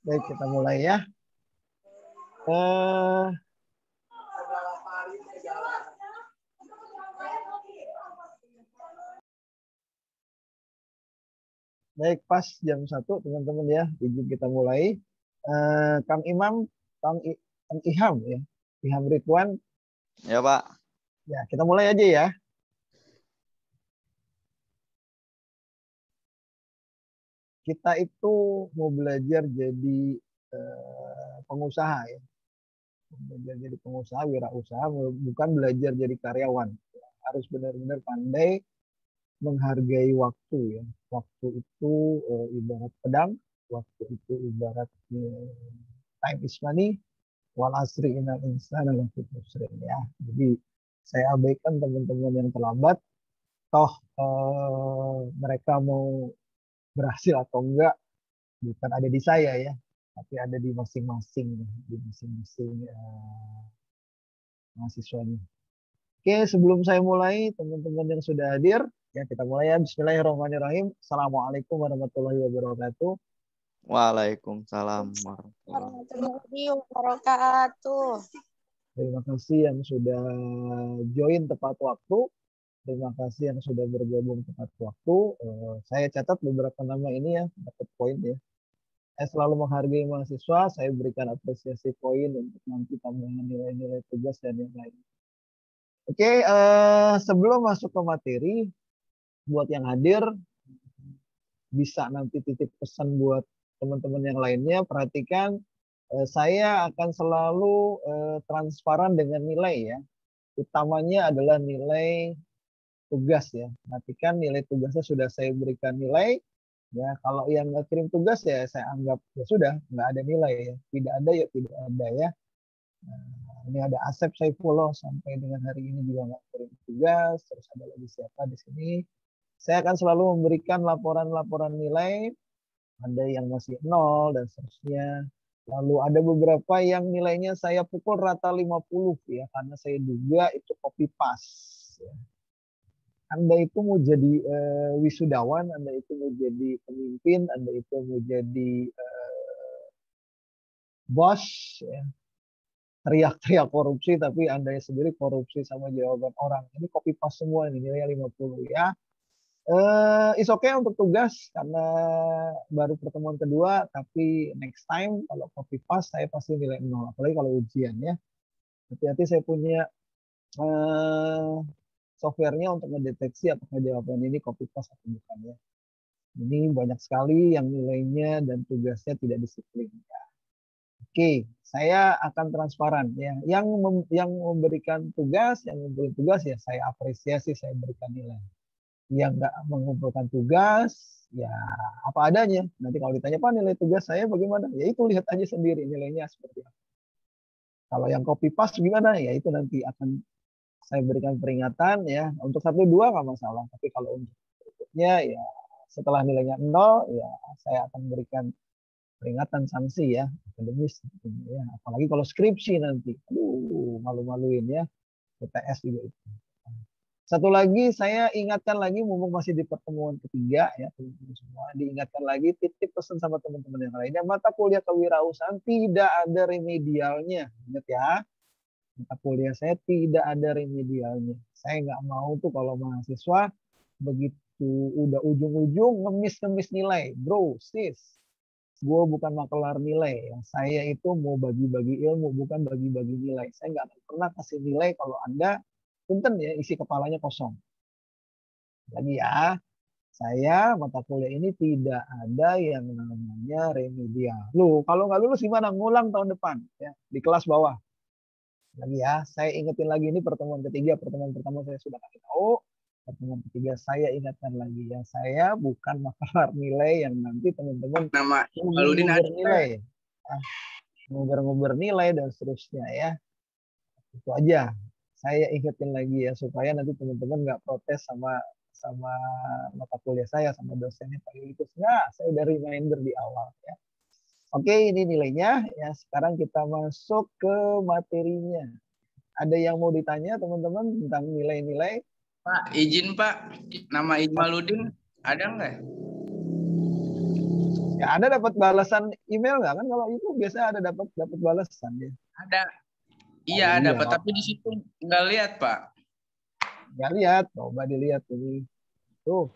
Baik, kita mulai ya. Eh, Baik, pas jam 1 teman-teman ya. Izin kita mulai. Kang Imam, Kang Iham ya. Iham Ridwan. Ya, Pak. Ya, kita mulai aja ya. Kita itu mau belajar jadi pengusaha ya. Belajar jadi pengusaha, wirausaha, bukan belajar jadi karyawan. Harus benar-benar pandai menghargai waktu ya. Waktu itu ibarat pedang, waktu itu ibarat time is money, wal asri innal insana lafi khusrin ya. Jadi saya abaikan teman-teman yang terlambat. Toh mereka mau berhasil atau enggak bukan ada di saya ya, tapi ada di masing-masing mahasiswanya. Oke, sebelum saya mulai, teman-teman yang sudah hadir, ya kita mulai ya. Bismillahirrahmanirrahim. Assalamualaikum warahmatullahi wabarakatuh. Waalaikumsalam warahmatullahi wabarakatuh. Terima kasih yang sudah join tepat waktu. Terima kasih yang sudah bergabung tepat waktu. Saya catat beberapa nama ini ya, dapat poin ya. Saya selalu menghargai mahasiswa, saya berikan apresiasi poin untuk nanti tambahan nilai-nilai tugas dan yang lain. Oke, sebelum masuk ke materi, buat yang hadir, bisa nanti titip pesan buat teman-teman yang lainnya, perhatikan saya akan selalu transparan dengan nilai ya. Utamanya adalah nilai tugas ya. Perhatikan nilai tugasnya sudah saya berikan nilai. Ya, kalau yang nggak kirim tugas ya saya anggap ya sudah nggak ada nilai ya. Tidak ada ya tidak ada ya. Nah, ini ada Asep Saifullah sampai dengan hari ini juga nggak kirim tugas. Terus ada lagi siapa di sini. Saya akan selalu memberikan laporan-laporan nilai. Ada yang masih 0 dan seterusnya. Lalu ada beberapa yang nilainya saya pukul rata 50 ya karena saya duga itu copy paste. Ya. Anda itu mau jadi wisudawan, Anda itu mau jadi pemimpin, Anda itu mau jadi bos, ya. Teriak-teriak korupsi, tapi Anda sendiri korupsi sama jawaban orang. Ini copy paste semua ini, nilainya 50 ya. Is okay untuk tugas, karena baru pertemuan kedua, tapi next time kalau copy paste saya pasti nilai 0, apalagi kalau ujian ya. Hati-hati saya punya softwarenya untuk mendeteksi apakah jawaban ini copy paste atau bukan ya. Ini banyak sekali yang nilainya dan tugasnya tidak disiplin. Ya. Oke, saya akan transparan ya. Yang memberikan tugas, yang memberi tugas ya saya apresiasi, saya berikan nilai. Yang nggak mengumpulkan tugas, ya apa adanya. Nanti kalau ditanya Pak nilai tugas saya bagaimana, ya itu lihat aja sendiri nilainya seperti apa. Kalau yang copy paste gimana, ya itu nanti akan saya berikan peringatan ya. Untuk 1-2 nggak masalah, tapi kalau untuk berikutnya ya setelah nilainya 0 ya saya akan berikan peringatan sanksi ya akademis ya. Apalagi kalau skripsi nanti, malu-maluin ya. UTS juga itu. Satu lagi saya ingatkan lagi, mumpung masih di pertemuan ketiga ya teman-teman semua, diingatkan lagi titip pesan sama teman-teman yang lainnya, mata kuliah kewirausahaan tidak ada remedialnya, ingat ya. Mata kuliah saya tidak ada remedialnya. Saya nggak mau tuh kalau mahasiswa begitu udah ujung-ujung ngemis-ngemis nilai. Bro, sis, gue bukan makelar nilai. Saya itu mau bagi-bagi ilmu, bukan bagi-bagi nilai. Saya nggak pernah kasih nilai kalau Anda punten ya isi kepalanya kosong. Lagi ya, saya mata kuliah ini tidak ada yang namanya remedial. Loh, kalau nggak lulus gimana? Ngulang tahun depan ya di kelas bawah. Lagi ya, saya ingetin lagi ini pertemuan ketiga, pertemuan pertama saya sudah kasih tahu, pertemuan ketiga saya ingatkan lagi ya, saya bukan makelar nilai yang nanti teman-teman nama nguber nilai, nguber nilai dan seterusnya ya. Itu aja. Saya ingetin lagi ya supaya nanti teman-teman nggak protes sama mata kuliah saya, sama dosennya Pak Yulikus. Nggak, saya udah reminder di awal ya. Oke, ini nilainya ya. Sekarang kita masuk ke materinya. Ada yang mau ditanya teman-teman tentang nilai-nilai? Pak, izin Pak, nama Ijmaluddin ada nggak? Ya, Anda dapat balasan email nggak kan? Kalau itu biasanya ada dapat balasan ya. Ada. Oh, Iya, iya. dapat. Tapi di situ nggak lihat, Pak. Nggak lihat, coba dilihat ini. Tuh,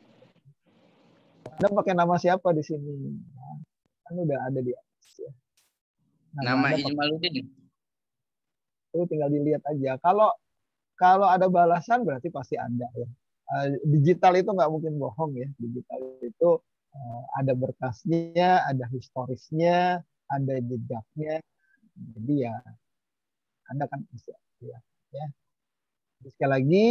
Anda pakai nama siapa di sini? Nah, kan udah ada di atas ya. Nama Anda pakai, Ijmaluddin. tuh tinggal dilihat aja. Kalau ada balasan berarti pasti ada ya. Digital itu nggak mungkin bohong ya. Digital itu ada berkasnya, ada historisnya, ada jejaknya. Jadi ya Anda kan bisa ya. Jadi sekali lagi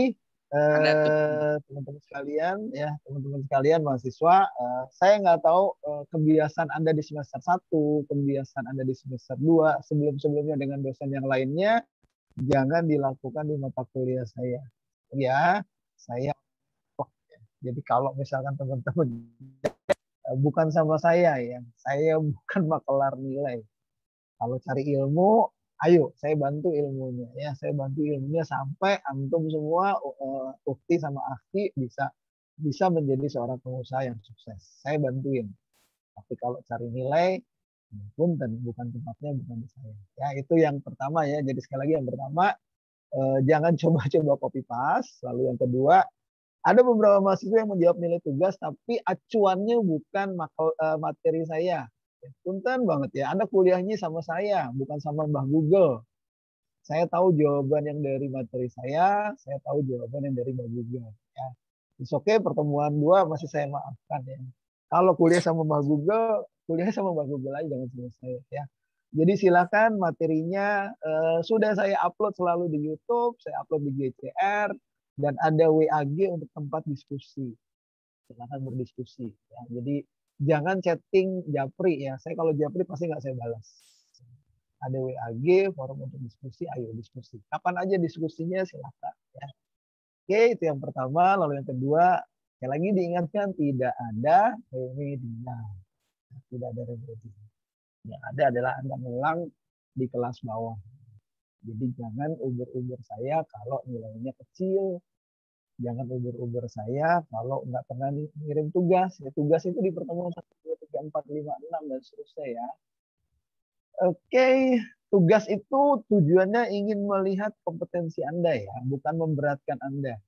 teman-teman sekalian ya, teman-teman sekalian mahasiswa, saya nggak tahu kebiasaan Anda di semester 1, kebiasaan Anda di semester 2, sebelum-sebelumnya dengan dosen yang lainnya, jangan dilakukan di mata kuliah saya. Ya, saya jadi kalau misalkan teman-teman bukan sama saya ya, saya bukan makelar nilai. Kalau cari ilmu, ayo saya bantu ilmunya ya, saya bantu ilmunya sampai antum semua ukti sama akhi bisa menjadi seorang pengusaha yang sukses. Saya bantuin. Tapi kalau cari nilai, punten bukan tempatnya, bukan di saya. Ya itu yang pertama ya. Jadi sekali lagi yang pertama, jangan coba-coba copy paste. Lalu yang kedua, ada beberapa mahasiswa yang menjawab nilai tugas tapi acuannya bukan materi saya. Punten banget ya, Anda kuliahnya sama saya, bukan sama Mbah Google. Saya tahu jawaban yang dari materi saya tahu jawaban yang dari Mbah Google. Ya. Oke, pertemuan 2 masih saya maafkan ya. Kalau kuliah sama Mbah Google, kuliahnya sama Mbah Google aja, jangan sama saya ya. Jadi silakan materinya sudah saya upload selalu di YouTube, saya upload di GCR, dan ada WAG untuk tempat diskusi. Silakan berdiskusi. Ya. Jadi jangan chatting japri ya. Saya kalau japri pasti nggak saya balas. Ada WAG, forum untuk diskusi, ayo diskusi. Kapan aja diskusinya silakan. Ya. Oke, itu yang pertama. Lalu yang kedua, sekali lagi diingatkan tidak ada remedial. Tidak ada remedial. Yang ada adalah Anda ngulang di kelas bawah. Jadi jangan ubur-ubur saya kalau nilainya kecil. Jangan ubur-ubur saya kalau nggak pernah ngirim tugas. Ya, tugas itu di pertemuan 1, 2, 3, 4, 5, 6, dan seterusnya ya. Oke, tugas itu tujuannya ingin melihat kompetensi Anda ya, bukan memberatkan Anda.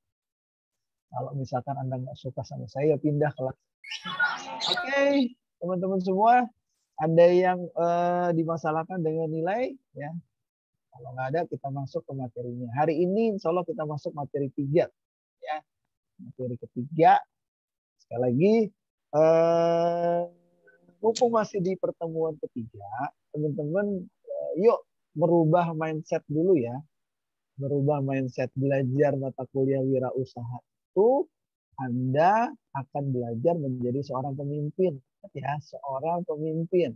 Kalau misalkan Anda nggak suka sama saya, pindah kelas. Oke, teman-teman semua, ada yang dimasalahkan dengan nilai ya. Kalau nggak ada, kita masuk ke materinya. Hari ini insya Allah kita masuk materi 3 ya. Materi ketiga, sekali lagi, mumpung masih di pertemuan ketiga, teman-teman yuk merubah mindset dulu ya. Merubah mindset, belajar mata kuliah wirausaha itu Anda akan belajar menjadi seorang pemimpin ya, seorang pemimpin.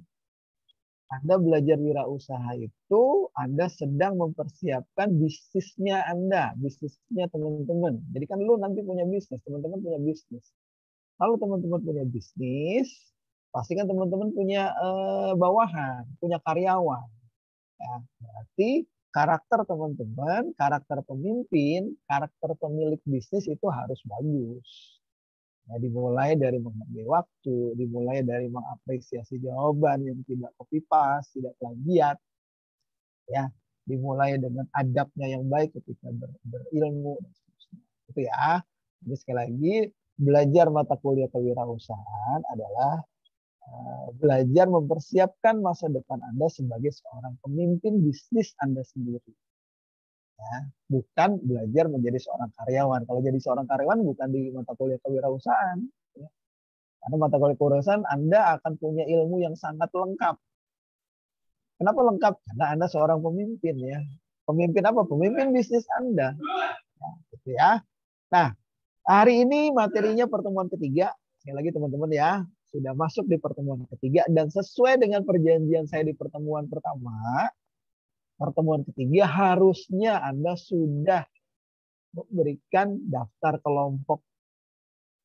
Anda belajar wirausaha itu Anda sedang mempersiapkan bisnisnya Anda, bisnisnya teman-teman. Jadi kan lu nanti punya bisnis, teman-teman punya bisnis. Kalau teman-teman punya bisnis, pasti kan teman-teman punya bawahan, punya karyawan. Ya, berarti karakter teman-teman, karakter pemimpin, karakter pemilik bisnis itu harus bagus. Ya, dimulai dari menghargai waktu, dimulai dari mengapresiasi jawaban yang tidak copy paste, tidak plagiat. Ya, dimulai dengan adabnya yang baik ketika berilmu dan seterusnya. Itu ya. Jadi sekali lagi, belajar mata kuliah kewirausahaan adalah belajar mempersiapkan masa depan Anda sebagai seorang pemimpin bisnis Anda sendiri. Ya, bukan belajar menjadi seorang karyawan. Kalau jadi seorang karyawan bukan di mata kuliah kewirausahaan. Ya. Karena mata kuliah kewirausahaan Anda akan punya ilmu yang sangat lengkap. Kenapa lengkap? Karena Anda seorang pemimpin ya. Pemimpin apa? Pemimpin bisnis Anda. Ya, gitu ya. Nah, hari ini materinya pertemuan ketiga. Sekali lagi teman-teman ya, sudah masuk di pertemuan ketiga dan sesuai dengan perjanjian saya di pertemuan pertama, pertemuan ketiga harusnya Anda sudah memberikan daftar kelompok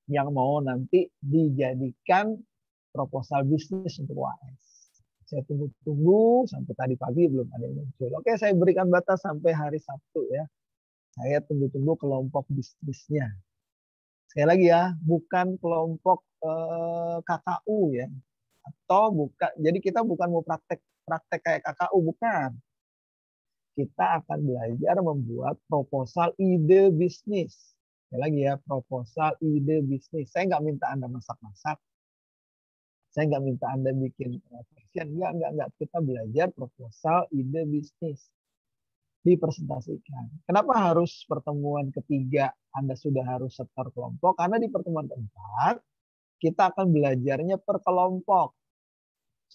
yang mau nanti dijadikan proposal bisnis untuk UAS. Saya tunggu-tunggu sampai tadi pagi belum ada yang muncul. Oke, saya berikan batas sampai hari Sabtu ya. Saya tunggu-tunggu kelompok bisnisnya. Sekali lagi ya, bukan kelompok KKU ya. Atau bukan, jadi kita bukan mau praktek kayak KKU, bukan. Kita akan belajar membuat proposal ide bisnis. Lagi ya, proposal ide bisnis. Saya nggak minta Anda masak-masak. Saya nggak minta Anda bikin passion. Enggak. Kita belajar proposal ide bisnis. Dipresentasikan. Kenapa harus pertemuan ketiga Anda sudah harus setor kelompok? Karena di pertemuan keempat, kita akan belajarnya per kelompok.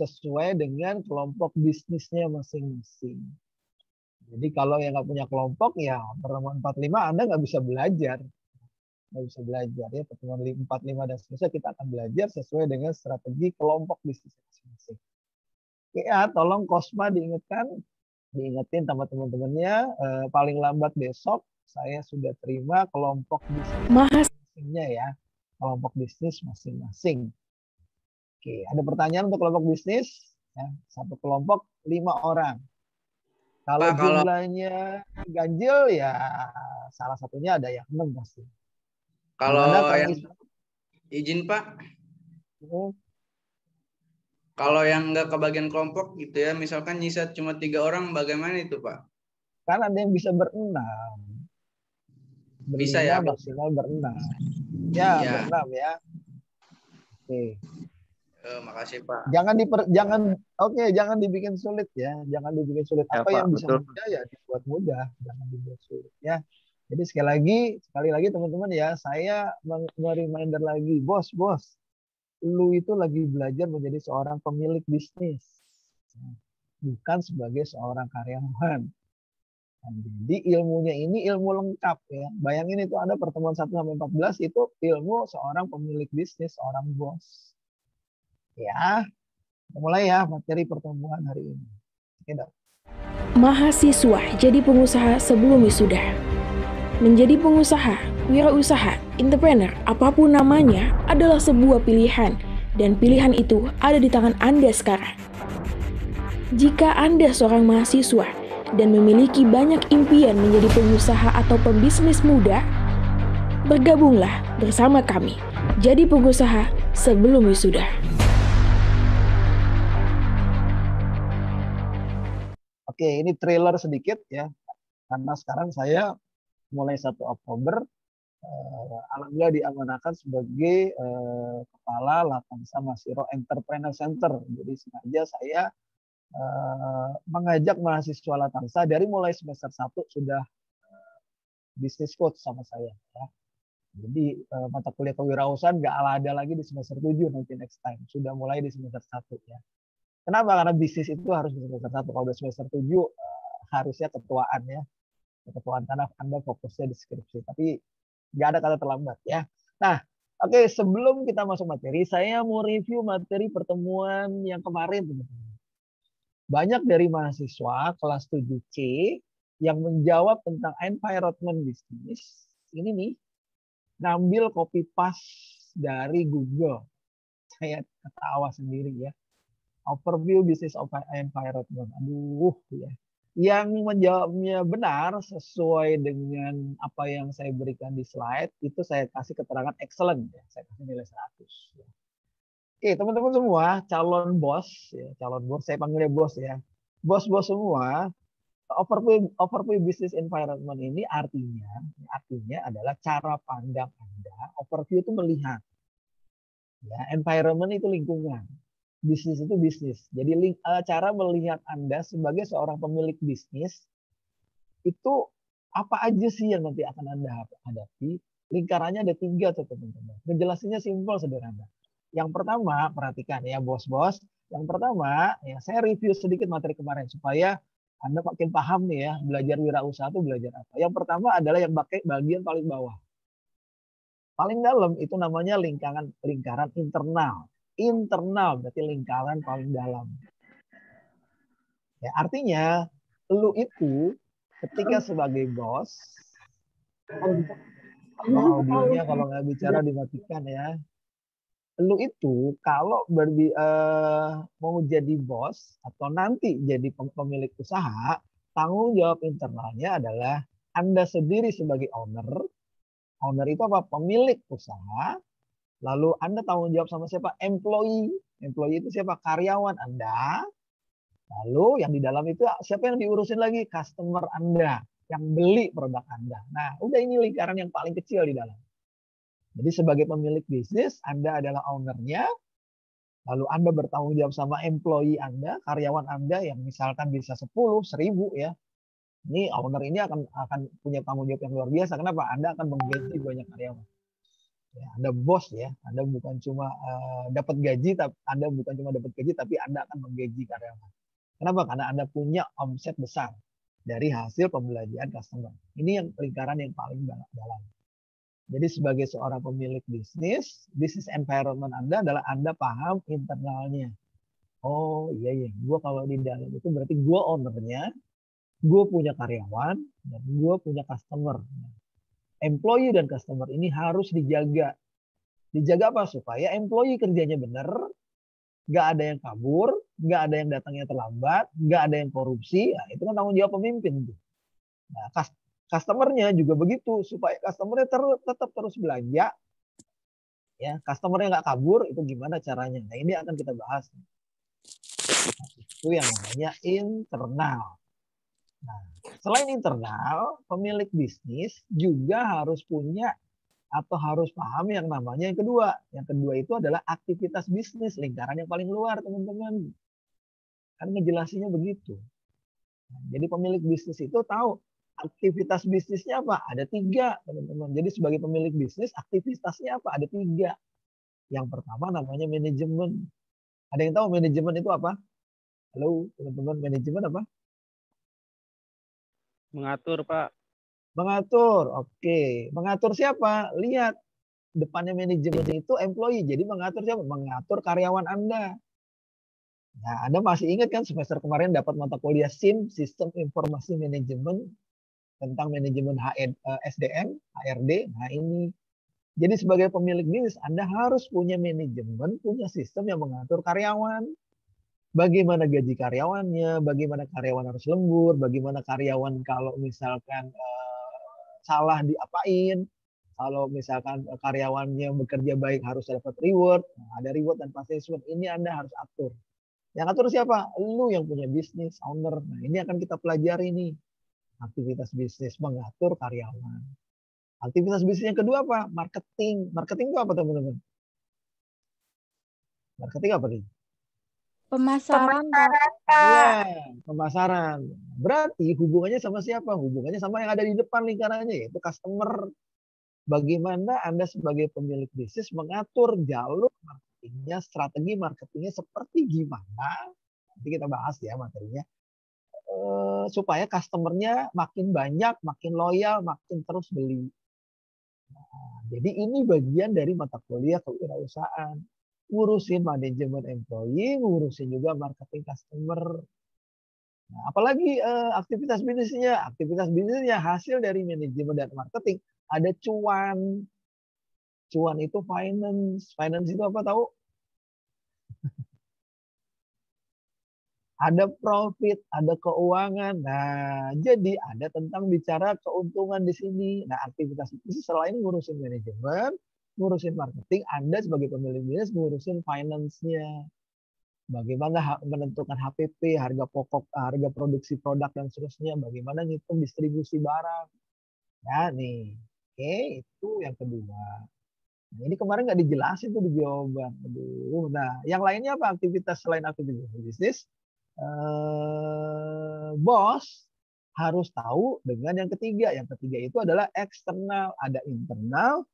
Sesuai dengan kelompok bisnisnya masing-masing. Jadi kalau yang nggak punya kelompok, ya pertemuan 45 Anda nggak bisa belajar. Nggak bisa belajar ya, pertemuan 45 dan seterusnya kita akan belajar sesuai dengan strategi kelompok bisnis masing-masing. Oke ya, tolong Kosma diingetin sama teman-temannya, paling lambat besok saya sudah terima kelompok bisnis masing-masingnya ya, kelompok bisnis masing-masing. Oke, ada pertanyaan untuk kelompok bisnis? Ya, satu kelompok 5 orang. Kalau Pak, jumlahnya ganjil ya salah satunya ada yang 6 pasti. Kalau Gimana, yang izin Pak, kalau yang nggak kebagian kelompok gitu ya, misalkan nyisa cuma 3 orang, bagaimana itu Pak? Kan ada yang bisa berenam. Bisa ya? Maksimal berenam. Ya, berenam ya. Oke. Makasih Pak. Jangan dibikin sulit ya. Jangan dibikin sulit. Ya, Apa Pak, yang bisa betul. mudah ya dibuat mudah. Jangan dibuat sulit ya. Jadi sekali lagi teman-teman ya, saya reminder lagi, bos, lu itu lagi belajar menjadi seorang pemilik bisnis, bukan sebagai seorang karyawan. Nah, jadi ilmunya ini ilmu lengkap ya. Bayangin itu ada pertemuan 1 sampai 14 itu ilmu seorang pemilik bisnis, seorang bos. Ya, mulai ya materi pertemuan hari ini. Oke, Dok. Mahasiswa jadi pengusaha sebelum wisuda. Menjadi pengusaha, wirausaha, entrepreneur, apapun namanya adalah sebuah pilihan, dan pilihan itu ada di tangan Anda sekarang. Jika Anda seorang mahasiswa dan memiliki banyak impian menjadi pengusaha atau pembisnis muda, bergabunglah bersama kami, jadi pengusaha sebelum wisuda. Oke, ini trailer sedikit ya, karena sekarang saya mulai 1 Oktober alhamdulillah diamanahkan sebagai kepala Latansa Masiro Entrepreneur Center. Jadi sengaja saya mengajak mahasiswa Latansa dari mulai semester 1 sudah bisnis coach sama saya ya. Jadi mata kuliah kewirausahaan nggak ada lagi di semester 7 nanti next time. Sudah mulai di semester 1 ya. Kenapa? Karena bisnis itu harus di semester 1. Kalau udah semester 7 harusnya ketuaan ya. Ketuaan karena Anda fokusnya di skripsi. Tapi nggak ada kata terlambat ya. Nah, oke, sebelum kita masuk materi, saya mau review materi pertemuan yang kemarin. Banyak dari mahasiswa kelas 7C yang menjawab tentang environment business. Ini nih, ngambil copy paste dari Google. Saya ketawa sendiri ya. Overview business of environment. Aduh ya. Yang menjawabnya benar sesuai dengan apa yang saya berikan di slide, itu saya kasih keterangan excellent ya. Saya kasih nilai 100. Ya. Oke, teman-teman semua, calon bos ya, saya panggilnya bos ya. Bos-bos semua, overview business environment ini artinya adalah cara pandang Anda. Overview itu melihat. Ya, environment itu lingkungan. Bisnis itu bisnis. Jadi cara melihat Anda sebagai seorang pemilik bisnis itu apa aja sih yang nanti akan Anda hadapi. Lingkarannya ada 3 tuh teman-teman. Penjelasannya simpel, sederhana. Yang pertama, perhatikan ya bos-bos. Yang pertama, ya saya review sedikit materi kemarin supaya Anda makin paham nih ya, belajar wirausaha itu belajar apa. Yang pertama adalah yang pakai bagian paling bawah. Paling dalam itu namanya lingkaran internal. Internal berarti lingkaran paling dalam. Ya, artinya lu itu ketika sebagai bos, audionya kalau nggak bicara dimatikan ya. Lu itu kalau mau jadi bos atau nanti jadi pemilik usaha, tanggung jawab internalnya adalah Anda sendiri sebagai owner. Owner itu apa? Pemilik usaha. Lalu Anda tanggung jawab sama siapa? Employee. Employee itu siapa? Karyawan Anda. Lalu yang di dalam itu siapa yang diurusin lagi? Customer Anda yang beli produk Anda. Nah, udah ini lingkaran yang paling kecil di dalam. Jadi sebagai pemilik bisnis, Anda adalah ownernya, lalu Anda bertanggung jawab sama employee Anda, karyawan Anda yang misalkan bisa 10, 1000 ya. Ini owner ini akan punya tanggung jawab yang luar biasa. Kenapa? Anda akan menggaji banyak karyawan. Ya, Anda bos ya, Anda bukan cuma dapat gaji, tapi Anda bukan cuma dapat gaji, tapi Anda akan menggaji karyawan. Kenapa? Karena Anda punya omset besar dari hasil pembelanjaan customer. Ini yang lingkaran yang paling dalam. Jadi sebagai seorang pemilik bisnis, bisnis environment Anda adalah Anda paham internalnya. Oh iya ya, gue kalau di dalam itu berarti gue ownernya, gue punya karyawan, dan gue punya customer. Employee dan customer ini harus dijaga. Dijaga apa? Supaya employee kerjanya benar, nggak ada yang kabur, nggak ada yang datangnya terlambat, nggak ada yang korupsi. Nah, itu kan tanggung jawab pemimpin. Nah, customernya juga begitu, supaya customernya tetap terus belanja. Ya, customernya nggak kabur, itu gimana caranya? Nah, ini akan kita bahas. Itu yang namanya internal. Nah, selain internal, pemilik bisnis juga harus punya atau harus paham yang namanya yang kedua. Yang kedua itu adalah aktivitas bisnis, lingkaran yang paling luar, teman-teman. Kan ngejelasinnya begitu. Nah, jadi pemilik bisnis itu tahu aktivitas bisnisnya apa? Ada 3, teman-teman. Jadi sebagai pemilik bisnis, aktivitasnya apa? Ada 3. Yang pertama namanya manajemen. Ada yang tahu manajemen itu apa? Halo, teman-teman, manajemen apa? Mengatur, Pak. Mengatur, oke. Mengatur siapa? Lihat, depannya manajemen itu employee. Jadi mengatur siapa? Mengatur karyawan Anda. Nah, Anda masih ingat kan semester kemarin dapat mata kuliah SIM, Sistem Informasi Manajemen, tentang manajemen SDM, HRD. Nah ini, jadi sebagai pemilik bisnis, Anda harus punya manajemen, punya sistem yang mengatur karyawan. Bagaimana gaji karyawannya, bagaimana karyawan harus lembur, bagaimana karyawan kalau misalkan salah diapain, kalau misalkan karyawannya bekerja baik harus dapat reward. Nah, ada reward dan punishment. Ini Anda harus atur. Yang atur siapa? Lu yang punya bisnis, owner. Nah ini akan kita pelajari nih. Aktivitas bisnis mengatur karyawan. Aktivitas bisnis yang kedua apa? Marketing. Marketing itu apa, teman-teman? Marketing apa nih? Pemasaran, Pak. Iya, pemasaran. Berarti hubungannya sama siapa? Hubungannya sama yang ada di depan lingkarannya, yaitu customer. Bagaimana Anda sebagai pemilik bisnis mengatur jalur marketingnya, strategi marketingnya seperti gimana? Nanti kita bahas ya materinya. Supaya customernya makin banyak, makin loyal, makin terus beli. Nah, jadi ini bagian dari mata kuliah kewirausahaan. Ngurusin manajemen employee, ngurusin juga marketing customer. Nah, apalagi aktivitas bisnisnya. Aktivitas bisnisnya hasil dari manajemen dan marketing. Ada cuan. Cuan itu finance. Finance itu apa tahu? Ada profit, ada keuangan. Nah, jadi ada tentang bicara keuntungan di sini. Nah, aktivitas itu selain ngurusin manajemen, ngurusin marketing, Anda sebagai pemilik bisnis ngurusin finance-nya. Bagaimana menentukan HPP, harga pokok, harga produksi produk dan seterusnya. Bagaimana ngitung distribusi barang. Ya, nih. Oke, itu yang kedua. Nah, ini kemarin nggak dijelasin tuh di jawaban. Aduh. Nah, yang lainnya apa aktivitas selain aktivitas bisnis? Bos harus tahu dengan yang ketiga. Yang ketiga itu adalah eksternal. Ada internal,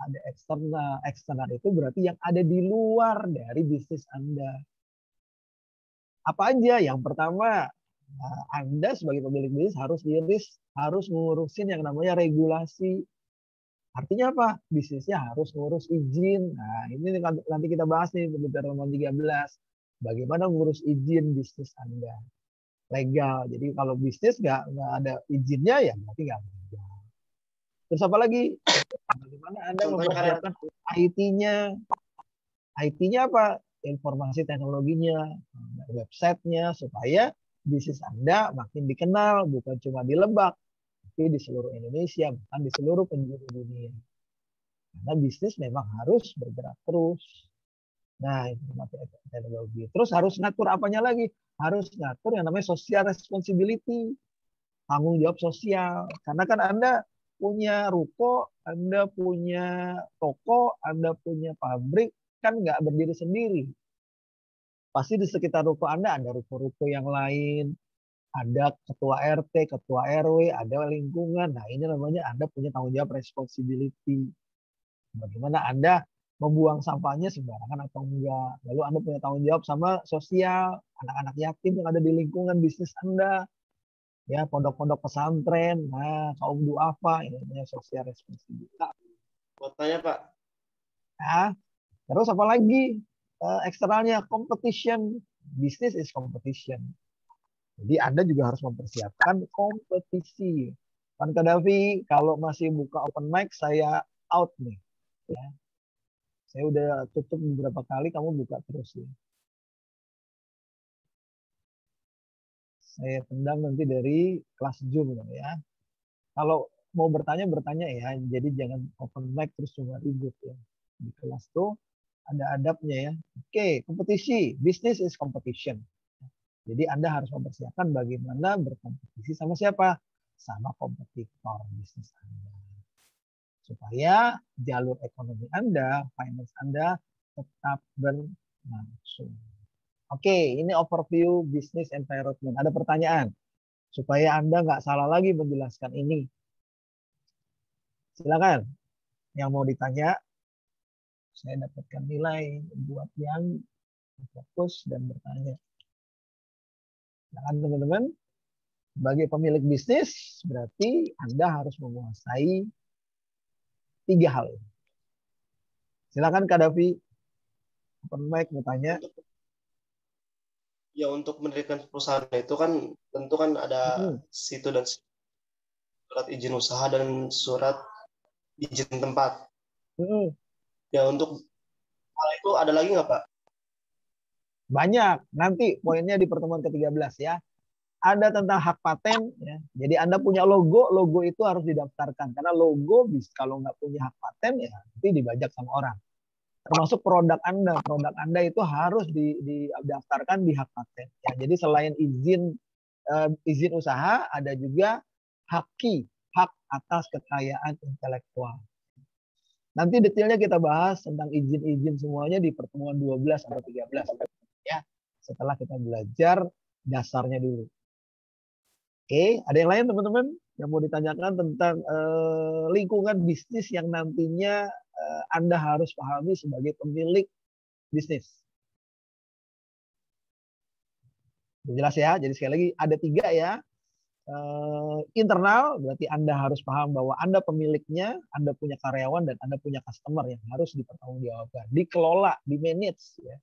ada eksternal. Eksternal itu berarti yang ada di luar dari bisnis Anda. Apa aja? Yang pertama, Anda sebagai pemilik bisnis harus ngurusin yang namanya regulasi. Artinya apa? Bisnisnya harus ngurus izin. Nah, ini nanti kita bahas nih di Pertemuan 13. Bagaimana ngurus izin bisnis Anda. Legal. Jadi kalau bisnis nggak ada izinnya ya berarti nggak legal. Terus apa lagi? Bagaimana Anda mempersiapkan IT-nya? IT-nya apa? Informasi teknologinya, websitenya, supaya bisnis Anda makin dikenal, bukan cuma di Lebak, tapi di seluruh Indonesia, bahkan di seluruh penjuru dunia. Karena bisnis memang harus bergerak terus. Nah, informasi teknologi. Terus harus ngatur apanya lagi? Harus ngatur yang namanya social responsibility, tanggung jawab sosial. Karena kan Anda punya ruko, Anda punya toko, Anda punya pabrik, kan nggak berdiri sendiri. Pasti di sekitar ruko Anda ada ruko-ruko yang lain, ada ketua RT, ketua RW, ada lingkungan. Nah, ini namanya Anda punya tanggung jawab responsibility. Bagaimana Anda membuang sampahnya sembarangan atau enggak. Lalu Anda punya tanggung jawab sama sosial, anak-anak yatim yang ada di lingkungan bisnis Anda. Ya, pondok-pondok pesantren, nah, kaum duafa, ini namanya social responsibility. Mau tanya Pak, Nah, terus apa lagi? Eksternalnya competition. Business is competition. Jadi Anda juga harus mempersiapkan kompetisi. Pan Kadafi, kalau masih buka open mic, saya out nih. Ya. Saya udah tutup beberapa kali, kamu buka terus ya. Saya tendang nanti dari kelas Zoom ya. Kalau mau bertanya ya. Jadi jangan open mic terus cuma ribut ya. Di kelas tuh ada adabnya ya. Oke, kompetisi. Business is competition. Jadi Anda harus mempersiapkan bagaimana berkompetisi sama siapa? Sama kompetitor bisnis Anda. Supaya jalur ekonomi Anda, finance Anda tetap berlangsung. Oke, ini overview business environment. Ada pertanyaan? Supaya Anda nggak salah lagi menjelaskan ini. Silakan. Yang mau ditanya, saya dapatkan nilai buat yang fokus dan bertanya. Silakan teman-teman. Sebagai pemilik bisnis, berarti Anda harus menguasai 3 hal ini. Silakan Kak Davi. Open mic mau tanya. ya untuk mendirikan perusahaan itu kan tentu kan ada situ dan surat izin usaha dan surat izin tempat. Ya untuk hal itu ada lagi nggak Pak? Banyak. Nanti poinnya di pertemuan ke-13 ya. Ada tentang hak paten ya. Jadi Anda punya logo itu harus didaftarkan karena logo kalau nggak punya hak paten ya nanti dibajak sama orang. Termasuk produk Anda itu harus didaftarkan di hak paten. Ya, jadi selain izin usaha ada juga hak atas kekayaan intelektual. Nanti detailnya kita bahas tentang izin semuanya di pertemuan 12 atau 13 ya. Setelah kita belajar dasarnya dulu. Oke, ada yang lain teman-teman yang mau ditanyakan tentang lingkungan bisnis yang nantinya Anda harus pahami sebagai pemilik bisnis. Jelas ya, jadi sekali lagi ada 3 ya. Internal berarti Anda harus paham bahwa Anda pemiliknya, Anda punya karyawan dan Anda punya customer yang harus dipertanggungjawabkan, dikelola, di-manage ya.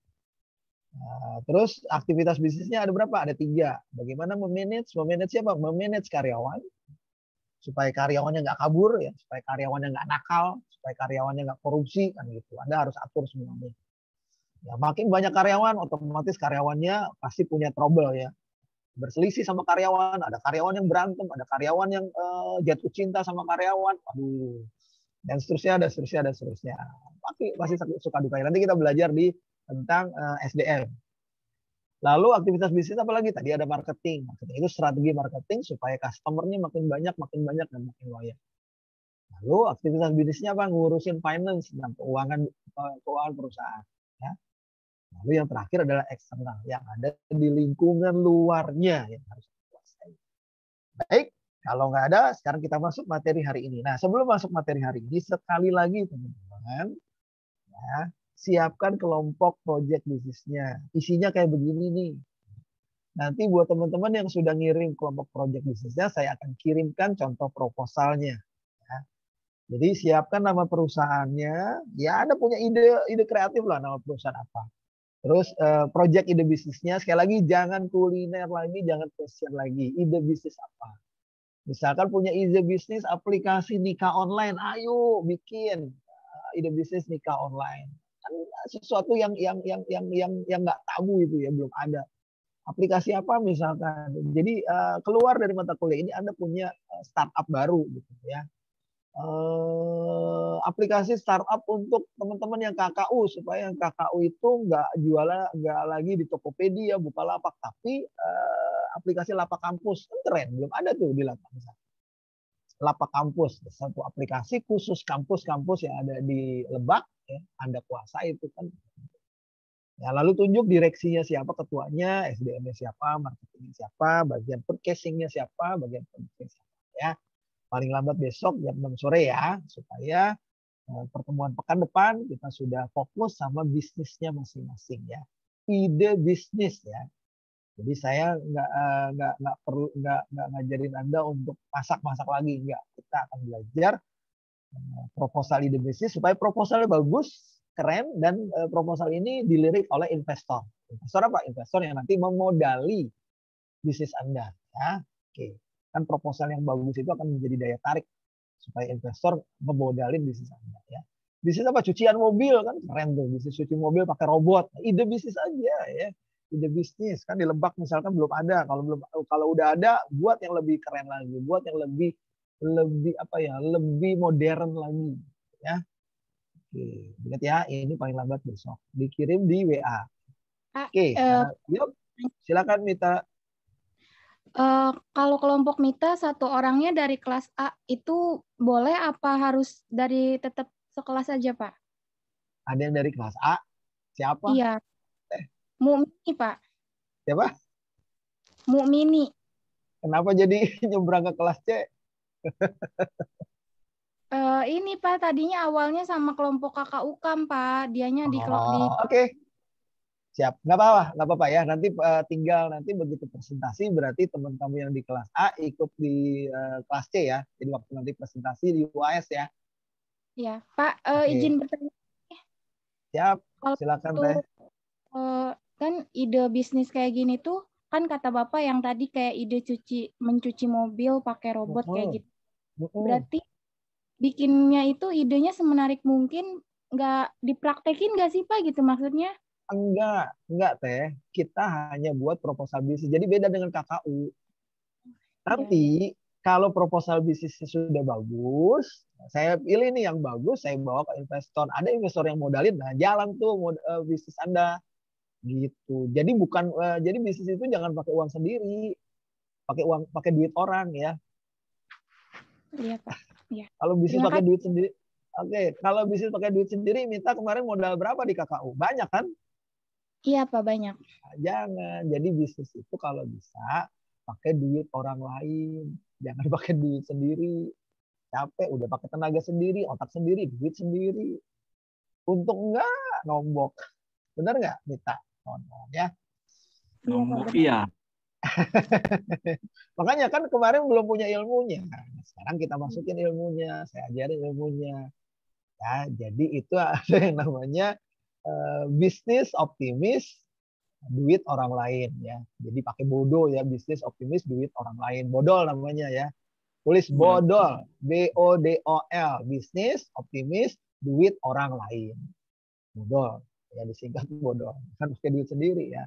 Nah, terus aktivitas bisnisnya ada berapa? Ada 3. Bagaimana memanage? Memanage siapa? Memanage karyawan supaya karyawannya nggak kabur ya, supaya karyawannya nggak nakal, supaya karyawannya nggak korupsi kan gitu. Anda harus atur semuanya. Ya, makin banyak karyawan, otomatis karyawannya pasti punya trouble ya. Berselisih sama karyawan, ada karyawan yang berantem, ada karyawan yang jatuh cinta sama karyawan, aduh, dan seterusnya. Pasti suka duka. Nanti kita belajar tentang SDM. Lalu aktivitas bisnis apa lagi? Tadi ada marketing. Marketing itu strategi marketing supaya customernya makin banyak dan makin loyal. Lalu aktivitas bisnisnya apa? Ngurusin finance dan keuangan perusahaan. Ya. Lalu yang terakhir adalah eksternal yang ada di lingkungan luarnya yang harus dikuasai. Baik, kalau nggak ada, sekarang kita masuk materi hari ini. Nah, sebelum masuk materi hari ini, sekali lagi teman-teman, ya, siapkan kelompok project bisnisnya. Isinya kayak begini nih. Nanti buat teman-teman yang sudah ngirim kelompok project bisnisnya, saya akan kirimkan contoh proposalnya. Ya. Jadi siapkan nama perusahaannya. Ya, Anda punya ide kreatif lah nama perusahaan apa. Terus project ide bisnisnya, sekali lagi jangan kuliner lagi, jangan fashion lagi. Ide bisnis apa? Misalkan punya ide bisnis aplikasi nikah online, ayo bikin ide bisnis nikah online. Kan sesuatu yang nggak tabu itu ya, belum ada. Aplikasi apa misalkan. Jadi keluar dari mata kuliah ini Anda punya startup baru gitu ya. aplikasi startup untuk teman-teman yang KKU supaya yang KKU itu nggak lagi di Tokopedia, Bukalapak, tapi aplikasi Lapak Kampus. Keren, belum ada tuh di Lapak. Lapak Kampus, satu aplikasi khusus kampus-kampus yang ada di Lebak, ya, Anda kuasai itu kan. Ya, lalu tunjuk direksinya siapa, ketuanya, SDM-nya siapa, marketingnya siapa, bagian purchasing-nya siapa, bagian purchasing siapa, ya. Paling lambat besok jam 6 sore ya, supaya pertemuan pekan depan kita sudah fokus sama bisnisnya masing-masing ya. Ide bisnis ya. Jadi saya nggak perlu ngajarin Anda untuk masak lagi, nggak. Kita akan belajar proposal ide bisnis supaya proposalnya bagus, keren, dan proposal ini dilirik oleh investor. Investor apa? Investor yang nanti memodali bisnis Anda. Ya. Oke. Kan proposal yang bagus itu akan menjadi daya tarik supaya investor memodalin bisnis Anda. Ya. Bisnis apa? Cucian mobil kan keren tuh. Bisnis cuci mobil pakai robot. Ide bisnis aja ya. Ide bisnis kan di Lebak misalkan belum ada. Kalau udah ada, buat yang lebih keren lagi, buat yang lebih modern lagi. Ya. Oke, ingat ya, ini paling lambat besok. Dikirim di WA. Oke, yuk, silakan Mita. Kalau kelompok Mita satu orangnya dari kelas A itu boleh apa harus dari tetap sekelas aja, Pak? Ada yang dari kelas A? Siapa? Iya. Mukmini, Pak. Siapa? Mukmini. Kenapa jadi nyebrang ke kelas C? Ini Pak, tadinya awalnya sama kelompok kakak UKAM, Pak. Dianya di Oke. Siap, nggak apa-apa ya. Nanti tinggal nanti begitu presentasi berarti teman-teman yang di kelas A ikut di kelas C ya. Jadi waktu nanti presentasi di UAS ya. Iya, Pak. Izin bertanya. Siap, silakan Teh. Kan ide bisnis kayak gini tuh kan kata Bapak yang tadi kayak ide mencuci mobil pakai robot kayak gitu. Berarti bikinnya itu idenya semenarik mungkin, nggak dipraktekin nggak sih Pak gitu maksudnya? Enggak Teh. Kita hanya buat proposal bisnis. Jadi beda dengan KKU. Nanti kalau proposal bisnisnya sudah bagus, saya pilih nih yang bagus, saya bawa ke investor. Ada investor yang modalin, nah jalan tuh bisnis Anda. Gitu. Jadi jadi bisnis itu jangan pakai uang sendiri. Pakai duit orang ya. Iya, Pak. Ya. Kalau bisnis pakai duit sendiri, kalau bisnis pakai duit sendiri, Mita kemarin modal berapa di KKU? Banyak kan? Iya, Pak, banyak. Nah, jangan. Jadi bisnis itu kalau bisa pakai duit orang lain, jangan pakai duit sendiri. Capek, udah pakai tenaga sendiri, otak sendiri, duit sendiri. Untung enggak, nombok. Benar nggak, Mita? Ya. Nombok iya. Makanya kan kemarin belum punya ilmunya. Sekarang kita masukin ilmunya, saya ajarin ilmunya. Ya, jadi itu ada yang namanya bisnis optimis duit orang lain ya. Jadi pakai bodoh ya, bisnis optimis duit orang lain. Bodol namanya ya. Tulis bodol, BODOL, bisnis optimis duit orang lain. Bodol. Ya disingkat bodol. Kan pakai duit sendiri ya.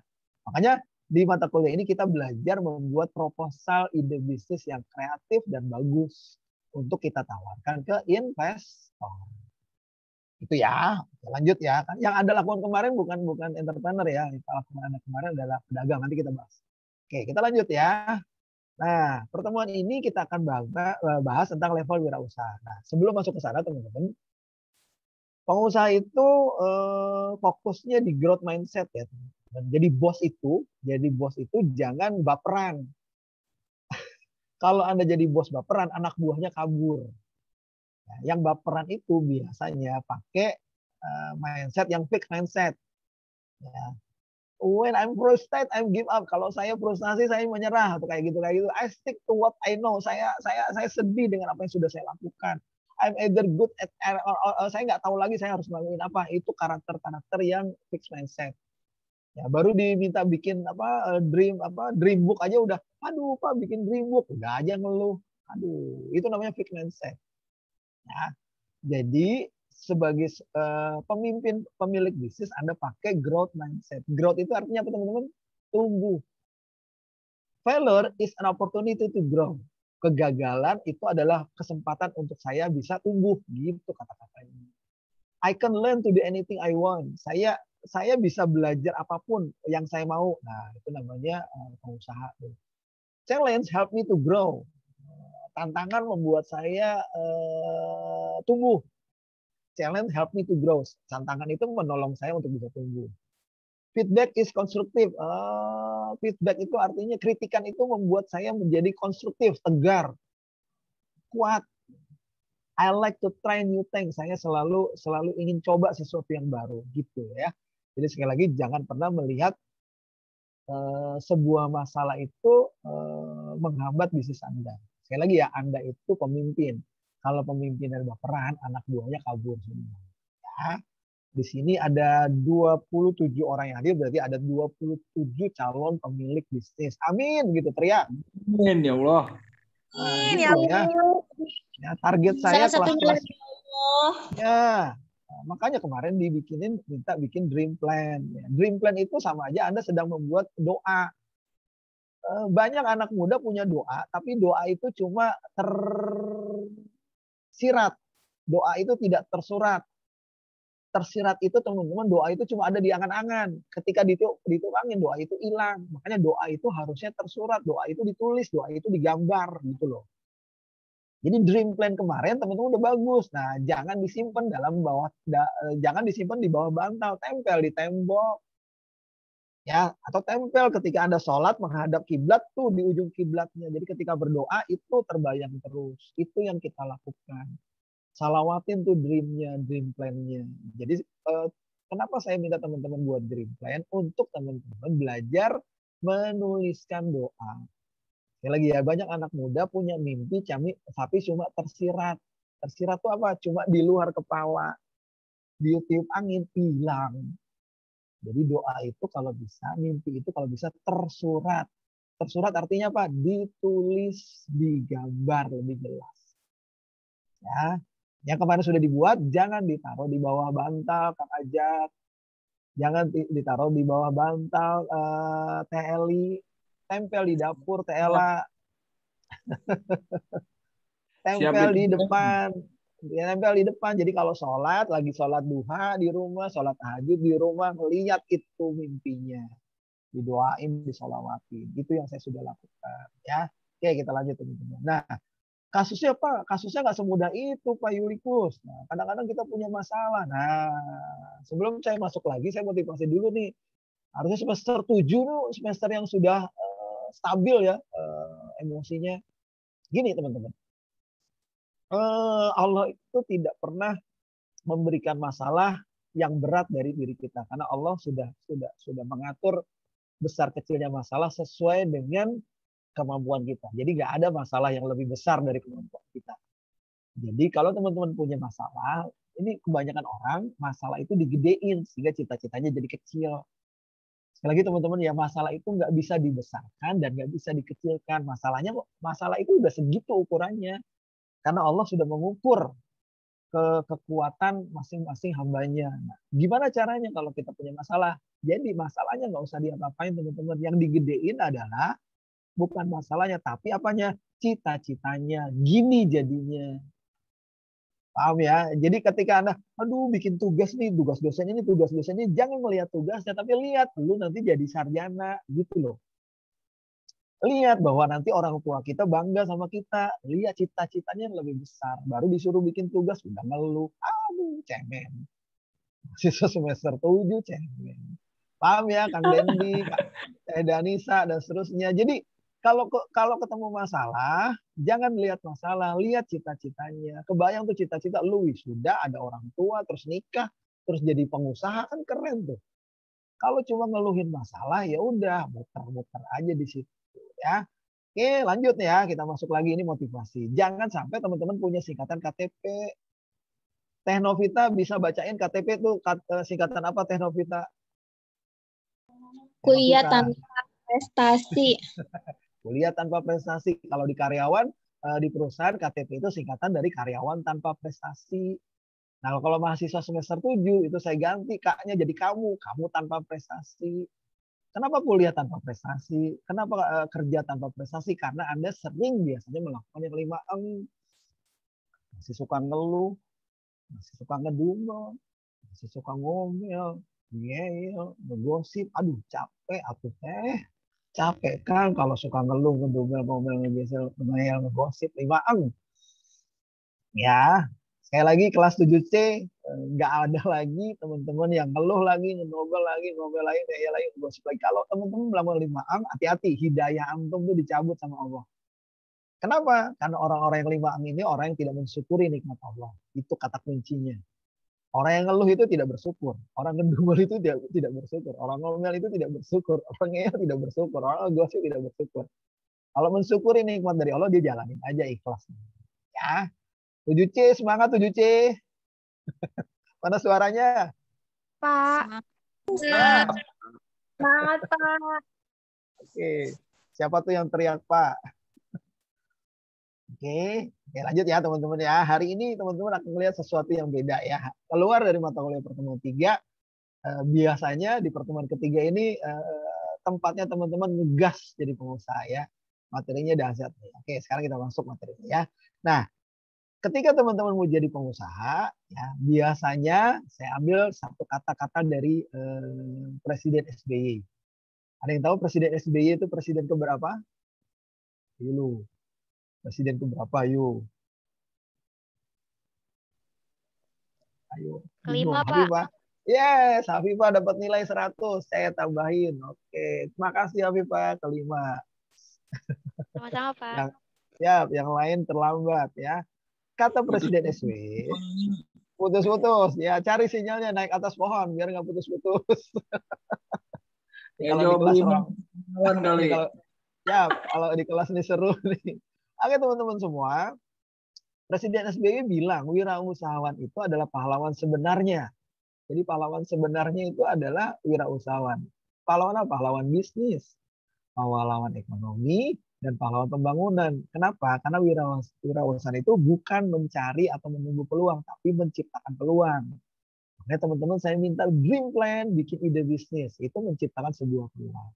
Makanya di mata kuliah ini kita belajar membuat proposal ide bisnis yang kreatif dan bagus untuk kita tawarkan ke investor. Itu ya. Lanjut ya. Kan yang Anda lakukan kemarin bukan entrepreneur ya. Yang Anda kemarin adalah pedagang. Nanti kita bahas. Oke, kita lanjut ya. Nah, pertemuan ini kita akan bahas tentang level wirausaha. Nah, sebelum masuk ke sana teman-teman, pengusaha itu fokusnya di growth mindset ya. Jadi bos itu jangan baperan. Kalau Anda jadi bos baperan, anak buahnya kabur. Nah, yang baperan itu biasanya pakai mindset yang fixed mindset. Ya. When I'm frustrated, I give up. Kalau saya frustasi, saya menyerah atau kayak gitu. I stick to what I know. Saya sedih dengan apa yang sudah saya lakukan. I'm either good at or saya nggak tahu lagi saya harus melakukan apa. Itu karakter yang fixed mindset. Ya, baru diminta bikin dream book aja udah, aduh Pak bikin dream book, udah aja ngeluh. Aduh, itu namanya fixed mindset. Ya. Jadi sebagai pemilik bisnis Anda pakai growth mindset. Growth itu artinya apa teman-teman? Tumbuh. Failure is an opportunity to grow. Kegagalan itu adalah kesempatan untuk saya bisa tumbuh, gitu kata-katanya. I can learn to do anything I want. Saya bisa belajar apapun yang saya mau. Nah, itu namanya pengusaha. Challenge help me to grow. Tantangan membuat saya tumbuh. Challenge help me to grow. Tantangan itu menolong saya untuk bisa tumbuh. Feedback is constructive. Feedback itu artinya kritikan itu membuat saya menjadi konstruktif, tegar, kuat. I like to try new things. Saya selalu ingin coba sesuatu yang baru, gitu ya. Jadi sekali lagi jangan pernah melihat sebuah masalah itu menghambat bisnis Anda. Sekali lagi ya, Anda itu pemimpin. Kalau pemimpinnya baperan, anak buahnya kabur semua. Ya. Di sini ada 27 orang yang hadir, berarti ada 27 calon pemilik bisnis. Amin, gitu teriak. Amin ya Allah. Nah, gitu ya. Ya, target saya kelas-kelas. Ya, makanya kemarin minta bikin dream plan. Ya, dream plan itu sama aja Anda sedang membuat doa. Banyak anak muda punya doa, tapi doa itu cuma tersirat. Doa itu tidak tersurat. Tersirat itu teman-teman, doa itu cuma ada di angan-angan. Ketika dituangin, doa itu hilang. Makanya doa itu harusnya tersurat, doa itu ditulis, doa itu digambar gitu loh. Jadi dream plan kemarin teman-teman udah bagus. Nah, jangan disimpan jangan disimpan di bawah bantal, tempel di tembok. Ya, atau tempel ketika Anda sholat menghadap kiblat tuh di ujung kiblatnya. Jadi ketika berdoa itu terbayang terus. Itu yang kita lakukan. Salawatin tuh dreamnya, dream plan-nya. Jadi kenapa saya minta teman-teman buat dream plan? Untuk teman-teman belajar menuliskan doa. Sekali lagi ya, banyak anak muda punya mimpi tapi cuma tersirat. Tersirat itu apa? Cuma di luar kepala. Tiup angin, hilang. Jadi doa itu kalau bisa, mimpi itu kalau bisa tersurat. Tersurat artinya apa? Ditulis, digambar lebih jelas. Ya. Yang kemarin sudah dibuat, jangan ditaruh di bawah bantal, Kang Ajat. Jangan ditaruh di bawah bantal, TLI. Tempel di dapur, TLA. Tempel di depan. Tempel di depan. Jadi kalau lagi sholat duha di rumah, sholat tahajud di rumah, melihat itu mimpinya. Didoain, disolawatin. Itu yang saya sudah lakukan. Ya. Oke, kita lanjut teman-teman. Nah, kasusnya apa? Kasusnya nggak semudah itu, Pak Yulikus. Nah, kadang-kadang kita punya masalah. Nah, sebelum saya masuk lagi, saya motivasi dulu nih. Harusnya semester 7 tuh semester yang sudah stabil ya emosinya. Gini teman-teman. Allah itu tidak pernah memberikan masalah yang berat dari diri kita. Karena Allah sudah mengatur besar kecilnya masalah sesuai dengan kemampuan kita. Jadi nggak ada masalah yang lebih besar dari kemampuan kita. Jadi kalau teman-teman punya masalah, ini kebanyakan orang masalah itu digedein sehingga cita-citanya jadi kecil. Sekali lagi teman-teman ya, masalah itu nggak bisa dibesarkan dan nggak bisa dikecilkan. Masalah itu udah segitu ukurannya. Karena Allah sudah mengukur kekuatan masing-masing hambanya. Nah, gimana caranya kalau kita punya masalah? Jadi masalahnya nggak usah diapa-apain teman-teman. Yang digedein adalah bukan masalahnya, tapi apanya? Cita-citanya. Gini jadinya. Paham ya? Jadi ketika Anda, bikin tugas nih, tugas dosen ini, jangan melihat tugasnya, tapi lihat dulu nanti jadi sarjana, gitu loh. Lihat bahwa nanti orang tua kita bangga sama kita. Lihat cita-citanya yang lebih besar. Baru disuruh bikin tugas, udah ngeluh. Aduh, cemen. Siswa semester 7, cemen. Paham ya, Kang Dendi, Kak Danisa, dan seterusnya. Jadi, kalau ketemu masalah, jangan lihat masalah, lihat cita-citanya. Kebayang tuh cita-cita lu wisuda, ada orang tua, terus nikah, terus jadi pengusaha, kan keren tuh. Kalau cuma ngeluhin masalah, ya udah muter-muter aja di situ ya. Oke, lanjut ya, kita masuk lagi, ini motivasi. Jangan sampai teman-teman punya singkatan KTP. Teh Novita bisa bacain KTP tuh singkatan apa Teh Novita? Kuliah tanpa prestasi. Kuliah tanpa prestasi. Kalau di karyawan, di perusahaan, KTP itu singkatan dari karyawan tanpa prestasi. Nah, kalau mahasiswa semester 7, itu saya ganti K-nya jadi kamu tanpa prestasi. Kenapa kuliah tanpa prestasi? Kenapa kerja tanpa prestasi? Karena Anda sering biasanya melakukan yang 5M. Masih suka ngeluh, masih suka ngedumel, masih suka ngomel, ngeyel, ngegosip. Aduh, capek atuh teh. Capek kan kalau suka ngeluh, ngedumel, ngomel, ngeyel, ngegosip. 5M. Ya, sekali lagi kelas 7C nggak ada lagi teman-teman yang ngeluh lagi, ngomel lagi, ngeyel lagi, ngegosip lagi. Kalau teman-teman melakukan 5M, hati-hati, hidayah antum tuh dicabut sama Allah. Kenapa? Karena orang-orang yang 5M ini orang yang tidak mensyukuri nikmat Allah. Itu kata kuncinya. Orang yang ngeluh itu tidak bersyukur. Orang ngedumel itu tidak bersyukur. Orang ngomel itu tidak bersyukur. Orang ngeyel tidak bersyukur. Orang gosip tidak bersyukur. Kalau mensyukuri nikmat dari Allah, dia jalanin aja ikhlas. Ya, 7C, semangat 7C. Mana suaranya? Pak. Semangat, Pak. Oke, siapa tuh yang teriak Pak? Oke, lanjut ya teman-teman ya. Hari ini teman-teman akan melihat sesuatu yang beda ya. Keluar dari mata kuliah pertemuan 3, biasanya di pertemuan ketiga ini tempatnya teman-teman ngegas jadi pengusaha ya. Materinya dahsyat nih. Oke, sekarang kita masuk materinya ya. Nah, ketika teman-teman mau jadi pengusaha, ya biasanya saya ambil satu kata-kata dari Presiden SBY. Ada yang tahu Presiden SBY itu presiden keberapa? Dulu. Presiden keberapa? Yuk. Ayo. Kelima, Pak. Hafifah. Yes, Hafifah dapat nilai 100. Saya tambahin. Oke, terima kasih Hafifah. Kelima. Sama-sama, Pak. Yang lain terlambat ya. Kata Presiden SBY, putus-putus. Ya, cari sinyalnya naik atas pohon biar nggak putus-putus. Kalau di kelas kalau di kelas ini seru nih. Oke teman-teman semua, Presiden SBY bilang wirausahawan itu adalah pahlawan sebenarnya. Jadi pahlawan sebenarnya itu adalah wirausahawan. Pahlawan apa? Pahlawan bisnis, pahlawan ekonomi, dan pahlawan pembangunan. Kenapa? Karena wirausahaan itu bukan mencari atau menunggu peluang, tapi menciptakan peluang. Makanya teman-teman saya minta dream plan, bikin ide bisnis. Itu menciptakan sebuah peluang.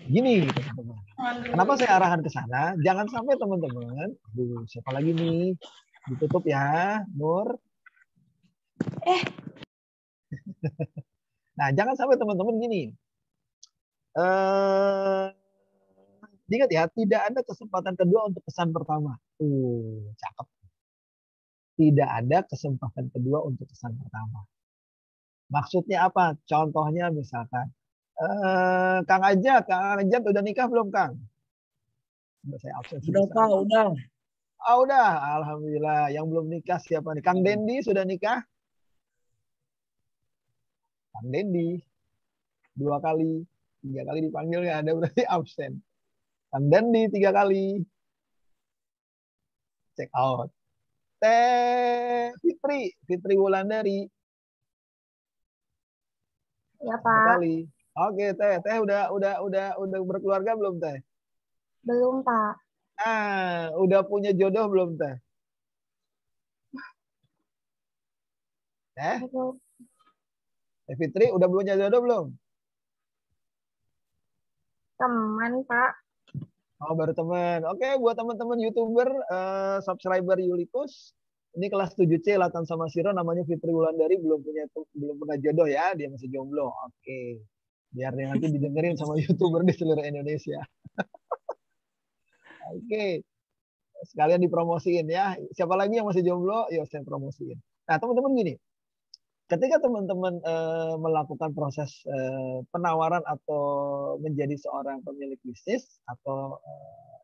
Gini gitu teman-teman. Kenapa saya arahkan ke sana? Jangan sampai teman-teman, aduh siapa lagi nih? Ditutup ya, Nur. Nah, jangan sampai teman-teman gini. Ingat ya, tidak ada kesempatan kedua untuk kesan pertama. Cakep. Tidak ada kesempatan kedua untuk kesan pertama. Maksudnya apa? Contohnya misalkan, Kang Ajat udah nikah belum Kang? Saya absen. Udah Pak, udah. Oh, udah, alhamdulillah. Yang belum nikah siapa nih? Kang Dendi sudah nikah? Kang Dendi 2 kali, 3 kali dipanggil nggak ada, berarti absen. Kang Dendi 3 kali. Check out. Teh Fitri Wulandari. Ya, 1 Pak. kali. Oke, Teh udah berkeluarga belum Teh? Belum, Pak. Udah punya jodoh belum Teh? Teh Fitri udah punya jodoh belum? Teman, Pak. Oh, baru teman. Oke, buat teman-teman YouTuber, subscriber Yulikus, ini kelas 7C Latan sama Siro, namanya Fitri Wulandari, belum pernah jodoh ya, dia masih jomblo. Oke. Biar dia nanti didengerin sama YouTuber di seluruh Indonesia. Oke. Sekalian dipromosiin ya. Siapa lagi yang masih jomblo? Yuk saya promosiin. Nah, teman-teman gini. Ketika teman-teman melakukan proses penawaran atau menjadi seorang pemilik bisnis atau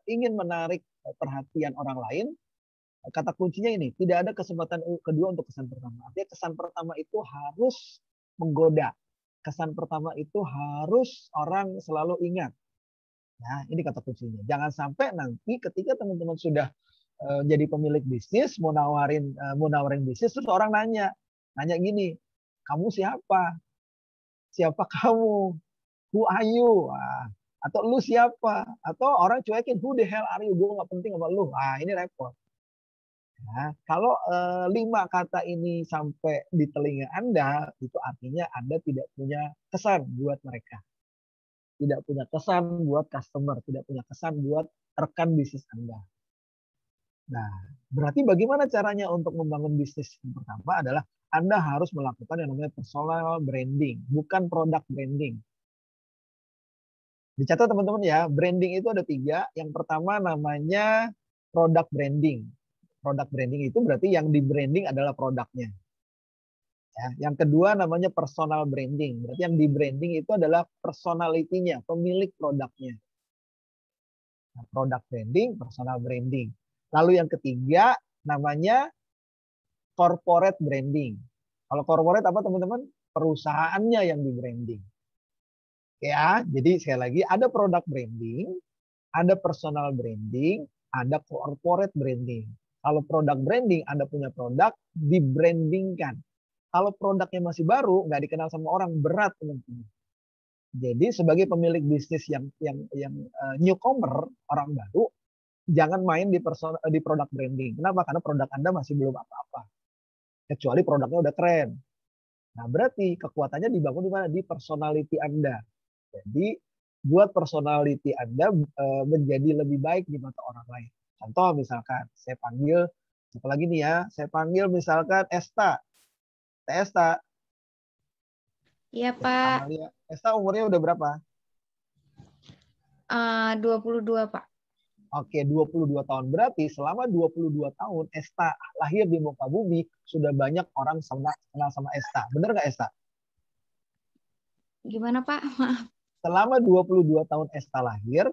ingin menarik perhatian orang lain, kata kuncinya ini, tidak ada kesempatan kedua untuk kesan pertama. Artinya kesan pertama itu harus menggoda. Kesan pertama itu harus orang selalu ingat. Nah, ini kata kuncinya. Jangan sampai nanti ketika teman-teman sudah jadi pemilik bisnis, mau nawarin bisnis, terus orang nanya gini, kamu siapa? Siapa kamu? Who are you? Atau lu siapa? Atau orang cuekin, who the hell are you? Gue nggak penting sama lu. Ini repot. Nah, kalau 5 kata ini sampai di telinga Anda, itu artinya Anda tidak punya kesan buat mereka. tidak punya kesan buat customer, tidak punya kesan buat rekan bisnis Anda. Nah, berarti bagaimana caranya untuk membangun bisnis? Yang pertama adalah Anda harus melakukan yang namanya personal branding, bukan product branding. Dicatat teman-teman ya, branding itu ada 3. Yang pertama namanya product branding. Product branding itu berarti yang di branding adalah produknya. Ya, yang kedua namanya personal branding. Berarti yang di branding itu adalah personality-nya, pemilik produknya. Nah, product branding, personal branding. Lalu yang ketiga namanya corporate branding. Kalau corporate apa teman-teman? Perusahaannya yang di branding. Ya, jadi sekali lagi ada product branding, ada personal branding, ada corporate branding. Kalau product branding, Anda punya produk, di-brandingkan. Kalau produknya masih baru, nggak dikenal sama orang, berat teman-teman. Jadi sebagai pemilik bisnis yang newcomer, orang baru, jangan main di product branding. Kenapa? Karena produk Anda masih belum apa-apa. Kecuali produknya udah keren. Nah, berarti kekuatannya dibangun di mana? Di personality Anda. Jadi buat personality Anda menjadi lebih baik di mata orang lain. Contoh misalkan, saya panggil, siapa lagi nih ya? Saya panggil misalkan Esta. Esta. Iya, Pak. Esta umurnya udah berapa? 22, Pak. Oke, 22 tahun. Berarti selama 22 tahun Esta lahir di muka bumi, sudah banyak orang kenal sama Esta. Bener nggak Esta? Gimana, Pak? Maaf. Selama 22 tahun Esta lahir,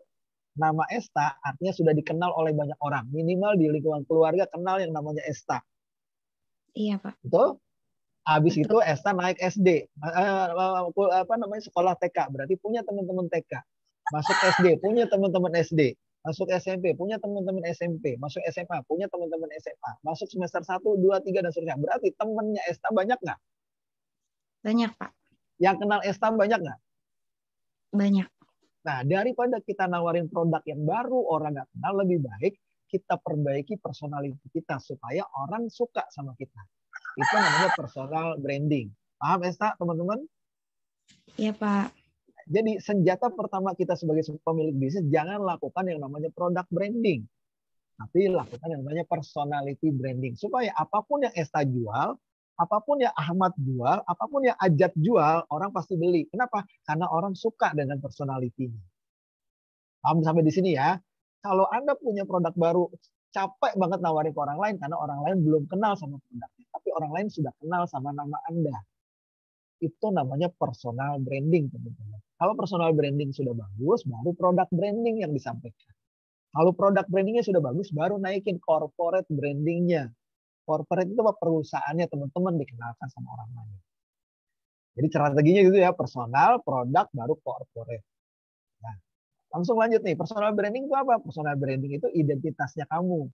nama Esta artinya sudah dikenal oleh banyak orang. Minimal di lingkungan keluarga kenal yang namanya Esta. Iya, Pak. Betul? Habis itu Esta naik SD. Sekolah TK. Berarti punya teman-teman TK. Masuk SD, punya teman-teman SD. Masuk SMP, punya teman-teman SMP. Masuk SMA, punya teman-teman SMA. Masuk semester 1, 2, 3, dan seterusnya. Berarti temannya Esta banyak nggak? Banyak, Pak. Yang kenal Esta banyak nggak? Banyak. Nah, daripada kita nawarin produk yang baru, orang nggak kenal, lebih baik kita perbaiki personality kita supaya orang suka sama kita. Itu namanya personal branding. Paham Esta, teman-teman? Iya, Pak. Jadi senjata pertama kita sebagai pemilik bisnis, jangan lakukan yang namanya product branding. Tapi lakukan yang namanya personality branding. Supaya apapun yang Esta jual, apapun yang Ahmad jual, apapun yang Ajat jual, orang pasti beli. Kenapa? Karena orang suka dengan personality-nya. Paham sampai di sini ya? Kalau Anda punya produk baru, capek banget nawarin ke orang lain karena orang lain belum kenal sama produknya. Tapi orang lain sudah kenal sama nama Anda. Itu namanya personal branding, teman-teman. Kalau personal branding sudah bagus, baru produk branding yang disampaikan. Kalau produk brandingnya sudah bagus, baru naikin corporate brandingnya. Corporate itu perusahaannya teman-teman dikenalkan sama orang lain. Jadi strateginya gitu ya, personal, produk, baru corporate. Nah, langsung lanjut nih, personal branding itu apa? Personal branding itu identitasnya kamu.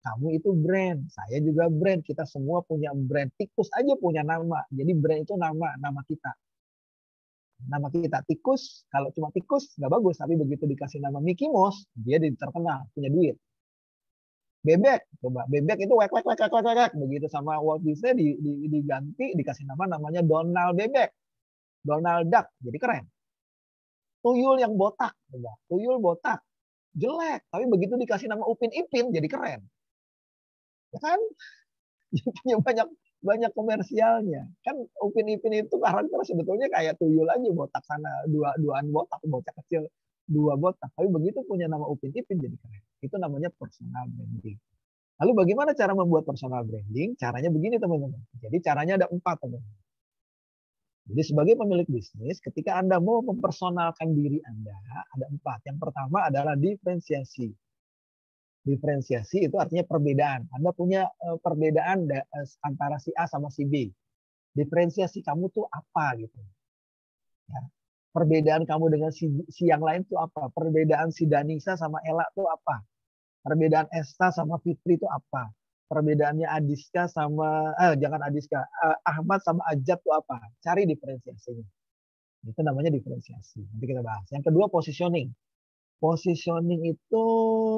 Kamu itu brand, saya juga brand. Kita semua punya brand. Tikus aja punya nama. Jadi brand itu nama kita. Nama kita tikus, kalau cuma tikus nggak bagus, tapi begitu dikasih nama Mickey Mouse, dia terkenal, punya duit. Bebek, coba bebek itu wek. Begitu sama Walt Disney diganti, dikasih namanya Donald Bebek, Donald Duck, jadi keren. Tuyul yang botak, coba tuyul botak, jelek, tapi begitu dikasih nama Upin Ipin, jadi keren. Ya kan? Punya banyak komersialnya. Kan Upin Ipin itu karakter sebetulnya kayak tuyul aja, botak sana, duaan botak, bocah kecil, 2 botak. Tapi begitu punya nama Upin Ipin jadi keren. Itu namanya personal branding. Lalu bagaimana cara membuat personal branding? Caranya begini teman-teman. Jadi caranya ada 4 teman-teman. Jadi sebagai pemilik bisnis, ketika Anda mau mempersonalkan diri Anda, ada 4. Yang pertama adalah diferensiasi. Diferensiasi itu artinya perbedaan. Anda punya perbedaan antara si A sama si B. Diferensiasi kamu tuh apa gitu. Ya. Perbedaan kamu dengan si yang lain tuh apa? Perbedaan si Danisa sama Ella tuh apa? Perbedaan Esta sama Fitri tuh apa? Perbedaannya Adiska sama Ahmad sama Ajat tuh apa? Cari diferensiasinya. Itu namanya diferensiasi. Nanti kita bahas. Yang kedua positioning. Positioning itu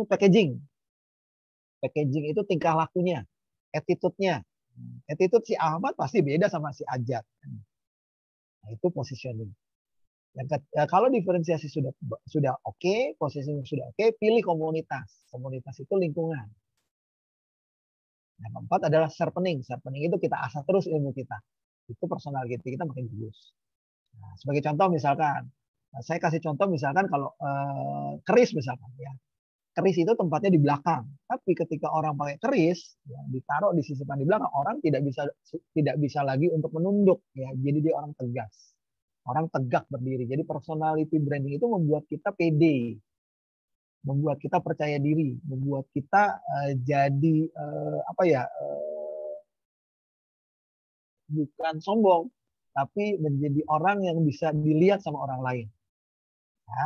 packaging. Packaging itu tingkah lakunya, attitude-nya. Attitude si Ahmad pasti beda sama si Ajat. Nah, itu positioning. Kalau diferensiasi sudah oke, posisinya sudah oke, pilih komunitas. Komunitas itu lingkungan. Yang keempat adalah sharpening. Sharpening itu kita asah terus ilmu kita. Itu personality kita makin bagus. Nah, sebagai contoh misalkan, saya kasih contoh misalkan kalau keris misalkan ya. Keris itu tempatnya di belakang. Tapi ketika orang pakai keris, ya, ditaruh di sisipan di belakang, orang tidak bisa lagi untuk menunduk. Ya, jadi dia orang tegas. Orang tegak berdiri. Jadi personality branding itu membuat kita pede, membuat kita percaya diri, membuat kita jadi bukan sombong, tapi menjadi orang yang bisa dilihat sama orang lain. Ya.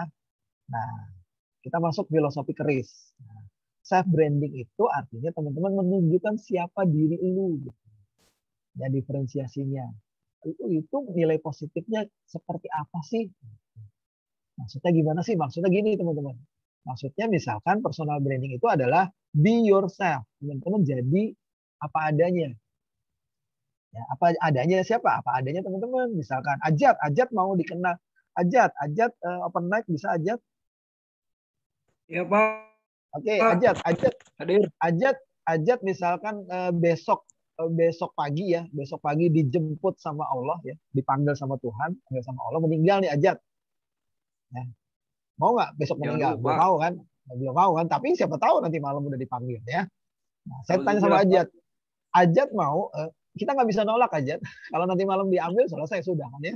Nah, kita masuk filosofi keris. Nah, self branding itu artinya teman-teman menunjukkan siapa diri lu, gitu. Ya, diferensiasinya. Itu nilai positifnya seperti apa sih? Maksudnya gimana sih? Maksudnya gini teman-teman. Maksudnya misalkan personal branding itu adalah be yourself. Teman-teman jadi apa adanya. Ya, apa adanya siapa? Apa adanya teman-teman. Misalkan Ajat mau dikenal. Ajat open mic bisa Ajat? Ya Pak. Oke, Ajat hadir. Ajat misalkan besok pagi dijemput sama Allah ya, dipanggil sama Tuhan, panggil sama Allah, meninggal nih Ajat. Ya. Mau nggak besok meninggal? Belum mau kan? Tapi siapa tahu nanti malam udah dipanggil ya. Nah, saya tanya sama Ajat. Ajat mau, kita nggak bisa nolak Ajat. Kalau nanti malam diambil selesai sudah kan ya.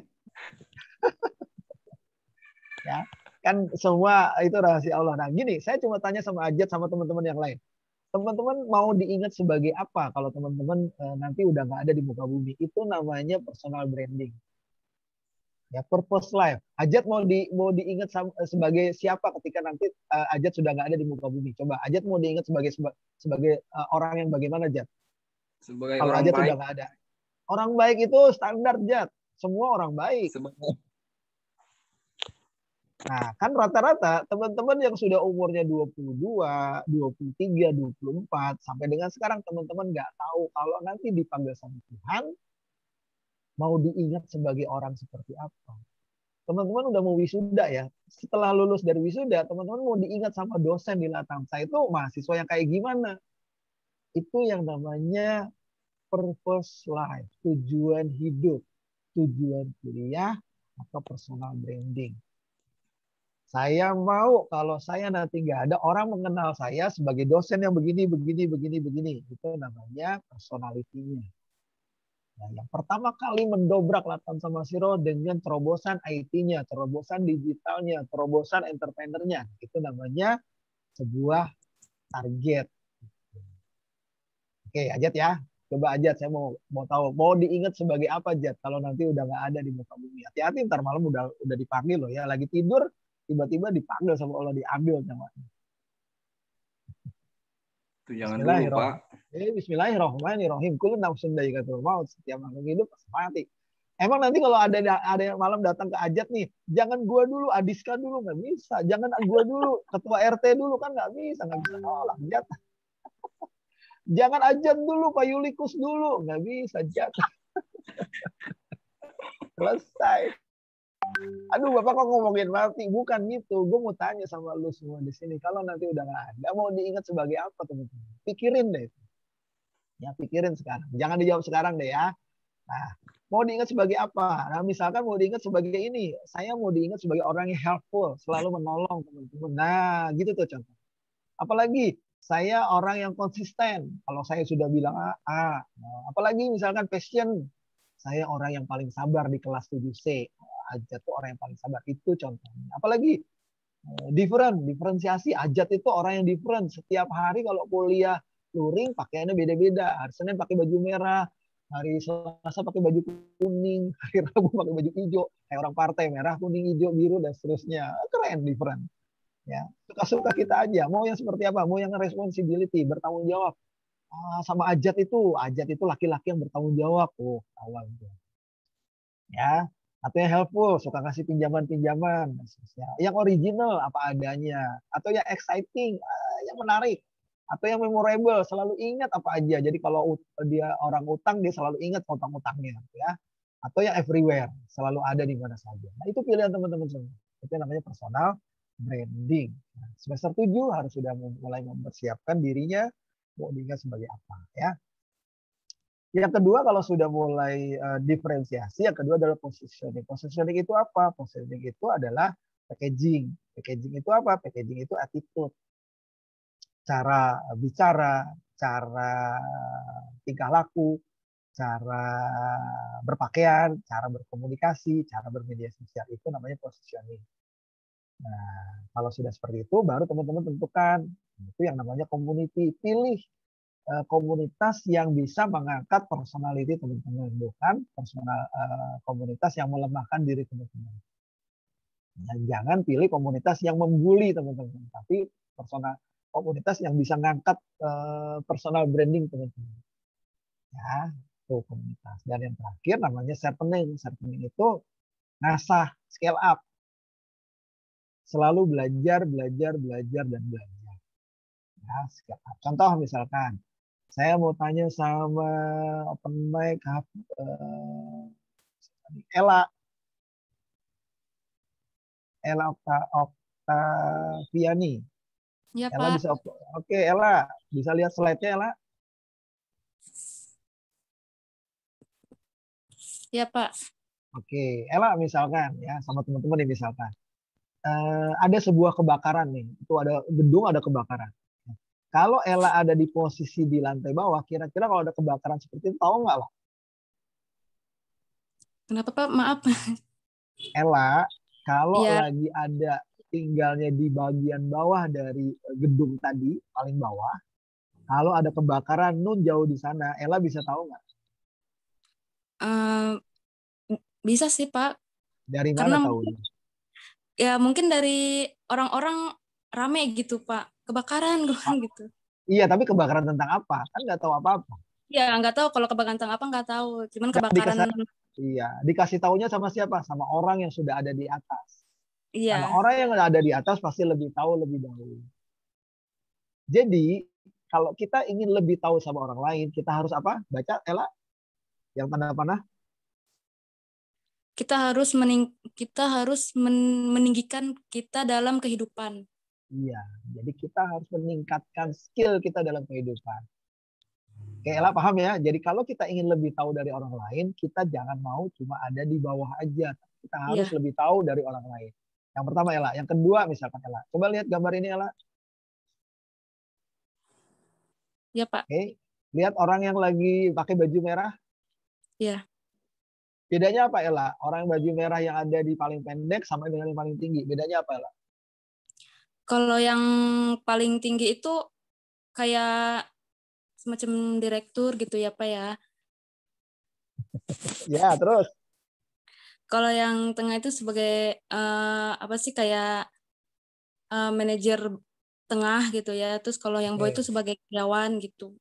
Ya, kan semua itu rahasia Allah. Nah, gini, saya cuma tanya sama Ajat sama teman-teman yang lain. Teman-teman mau diingat sebagai apa kalau teman-teman nanti udah nggak ada di muka bumi? Itu namanya personal branding. Ya, purpose life. Ajat mau diingat sebagai siapa ketika nanti Ajat sudah nggak ada di muka bumi? Coba Ajat mau diingat sebagai orang yang bagaimana, Ajat? Sebagai kalau orang Ajat baik. Sudah nggak ada. Orang baik itu standar, Ajat. Semua orang baik. Nah, kan rata-rata teman-teman yang sudah umurnya 22, 23, 24, sampai dengan sekarang teman-teman nggak tahu kalau nanti dipanggil sama Tuhan, mau diingat sebagai orang seperti apa. Teman-teman udah mau wisuda ya. Setelah lulus dari wisuda, teman-teman mau diingat sama dosen di Latamsa itu mahasiswa yang kayak gimana. Itu yang namanya purpose life, tujuan hidup, tujuan kuliah, atau personal branding. Saya mau kalau saya nanti nggak ada orang mengenal saya sebagai dosen yang begini. Itu namanya personality-nya. Nah, yang pertama kali mendobrak Latamsa Masiro dengan terobosan IT-nya, terobosan digitalnya, terobosan entrepreneur-nya. Itu namanya sebuah target. Oke, Ajat ya. Coba Ajat, saya mau tahu. Mau diingat sebagai apa, Ajat? Kalau nanti udah nggak ada di muka bumi. Hati-hati, ntar malam udah dipanggil loh ya. Lagi tidur, tiba-tiba dipanggil sama Allah, diambil nyawanya. Itu jangan dulu, Pak. Bismillahirrahmanirrahim. Kullu nafsin dha'iqatul maut. Setiap makhluk hidup pasti mati. Emang nanti kalau ada yang malam datang ke Ajat nih, jangan gua dulu, Adiska dulu, nggak bisa. Jangan gua dulu, ketua RT dulu, kan nggak bisa nolak Ajat. Jangan Ajat dulu, Pak Yulikus dulu, nggak bisa Ajat. Selesai. Aduh, Bapak kok ngomongin mati? Bukan gitu. Gue mau tanya sama lu semua di sini. Kalau nanti udah nggak ada, mau diingat sebagai apa, teman-teman? Pikirin deh. Ya, pikirin sekarang. Jangan dijawab sekarang deh ya. Nah, mau diingat sebagai apa? Nah, misalkan mau diingat sebagai ini. Saya mau diingat sebagai orang yang helpful, selalu menolong teman-teman. Nah, gitu tuh contoh. Apalagi saya orang yang konsisten. Kalau saya sudah bilang A. Nah, apalagi misalkan passion. Saya orang yang paling sabar di kelas 7C. Ajat itu orang yang paling sabar. Itu contohnya. Apalagi diferensiasi. Ajat itu orang yang different. Setiap hari kalau kuliah luring pakaiannya beda-beda. Hari Senin pakai baju merah. Hari Selasa pakai baju kuning. Hari Rabu pakai baju hijau. Kayak orang partai, merah, kuning, hijau, biru, dan seterusnya. Keren, different. Ya, suka-suka kita aja. Mau yang seperti apa? Mau yang responsibility, bertanggung jawab. Sama Ajat itu laki-laki yang bertanggung jawab. Oh, awal ya. Atau yang helpful, suka kasih pinjaman-pinjaman. Yang original, apa adanya. Atau yang exciting, yang menarik. Atau yang memorable, selalu ingat apa aja. Jadi kalau dia orang utang, dia selalu ingat utang-utangnya. Ya. atau yang everywhere, selalu ada di mana saja. Nah, itu pilihan teman-teman semua. Itu namanya personal branding. Nah, semester 7 harus sudah mulai mempersiapkan dirinya mau diingat sebagai apa ya. Yang kedua, kalau sudah mulai diferensiasi, yang kedua adalah positioning. Positioning itu apa? Positioning itu adalah packaging. Packaging itu apa? Packaging itu attitude. Cara bicara, cara tingkah laku, cara berpakaian, cara berkomunikasi, cara bermedia sosial, itu namanya positioning. Nah, kalau sudah seperti itu, baru teman-teman tentukan. Itu yang namanya community. Pilih komunitas yang bisa mengangkat personality teman-teman, bukan komunitas yang melemahkan diri teman-teman. Dan jangan pilih komunitas yang membuli teman-teman, tapi komunitas yang bisa mengangkat personal branding teman-teman. Ya, itu komunitas. Dan yang terakhir namanya sharpening. Sharpening itu ngasah, scale up. Selalu belajar, dan belajar. Ya, scale up. Contoh misalkan, saya mau tanya sama open mic Ella Oktaviani. Ya, Ella Pak. bisa Oke, Ella bisa lihat slide-nya, Ella? Ya, Pak. Oke, Ella misalkan ya sama teman-teman nih misalkan. Ada sebuah kebakaran nih. Itu ada gedung ada kebakaran. Kalau Ella ada di posisi di lantai bawah, kira-kira kalau ada kebakaran seperti itu, tahu nggak lah? Kenapa, Pak? Maaf. Ella, kalau Ya. lagi ada tinggalnya di bagian bawah dari gedung tadi, paling bawah, kalau ada kebakaran nun jauh di sana, Ella bisa tahu nggak? Bisa sih, Pak. Dari mana tahu? Ya mungkin dari orang-orang rame gitu, Pak. Kebakaran gitu. Iya, tapi kebakaran tentang apa? Kan nggak tahu apa-apa. Ya, nggak tahu kalau kebakaran tentang apa, nggak tahu. Cuman kebakaran. Iya, dikasih taunya sama siapa? Sama orang yang sudah ada di atas. Iya. Karena orang yang ada di atas pasti lebih tahu lebih dahulu. Jadi, kalau kita ingin lebih tahu sama orang lain, kita harus apa? Baca, Ella? Yang tanda panah? Kita harus meninggikan kita dalam kehidupan. Iya, jadi kita harus meningkatkan skill kita dalam kehidupan. Oke, Ella paham ya? Jadi kalau kita ingin lebih tahu dari orang lain, kita jangan mau cuma ada di bawah aja. Kita harus lebih tahu dari orang lain. Yang pertama Ella. Yang kedua misalkan Ella. Coba lihat gambar ini Ella. Ya, Pak. Oke, lihat orang yang lagi pakai baju merah. Iya. Bedanya apa Ella? Orang yang baju merah yang ada di paling pendek sama dengan yang paling tinggi. Bedanya apa Ella? Kalau yang paling tinggi itu kayak semacam direktur gitu ya, Pak ya. Ya, terus? Kalau yang tengah itu sebagai apa sih kayak manajer tengah gitu ya. Terus kalau yang bawah itu sebagai karyawan gitu.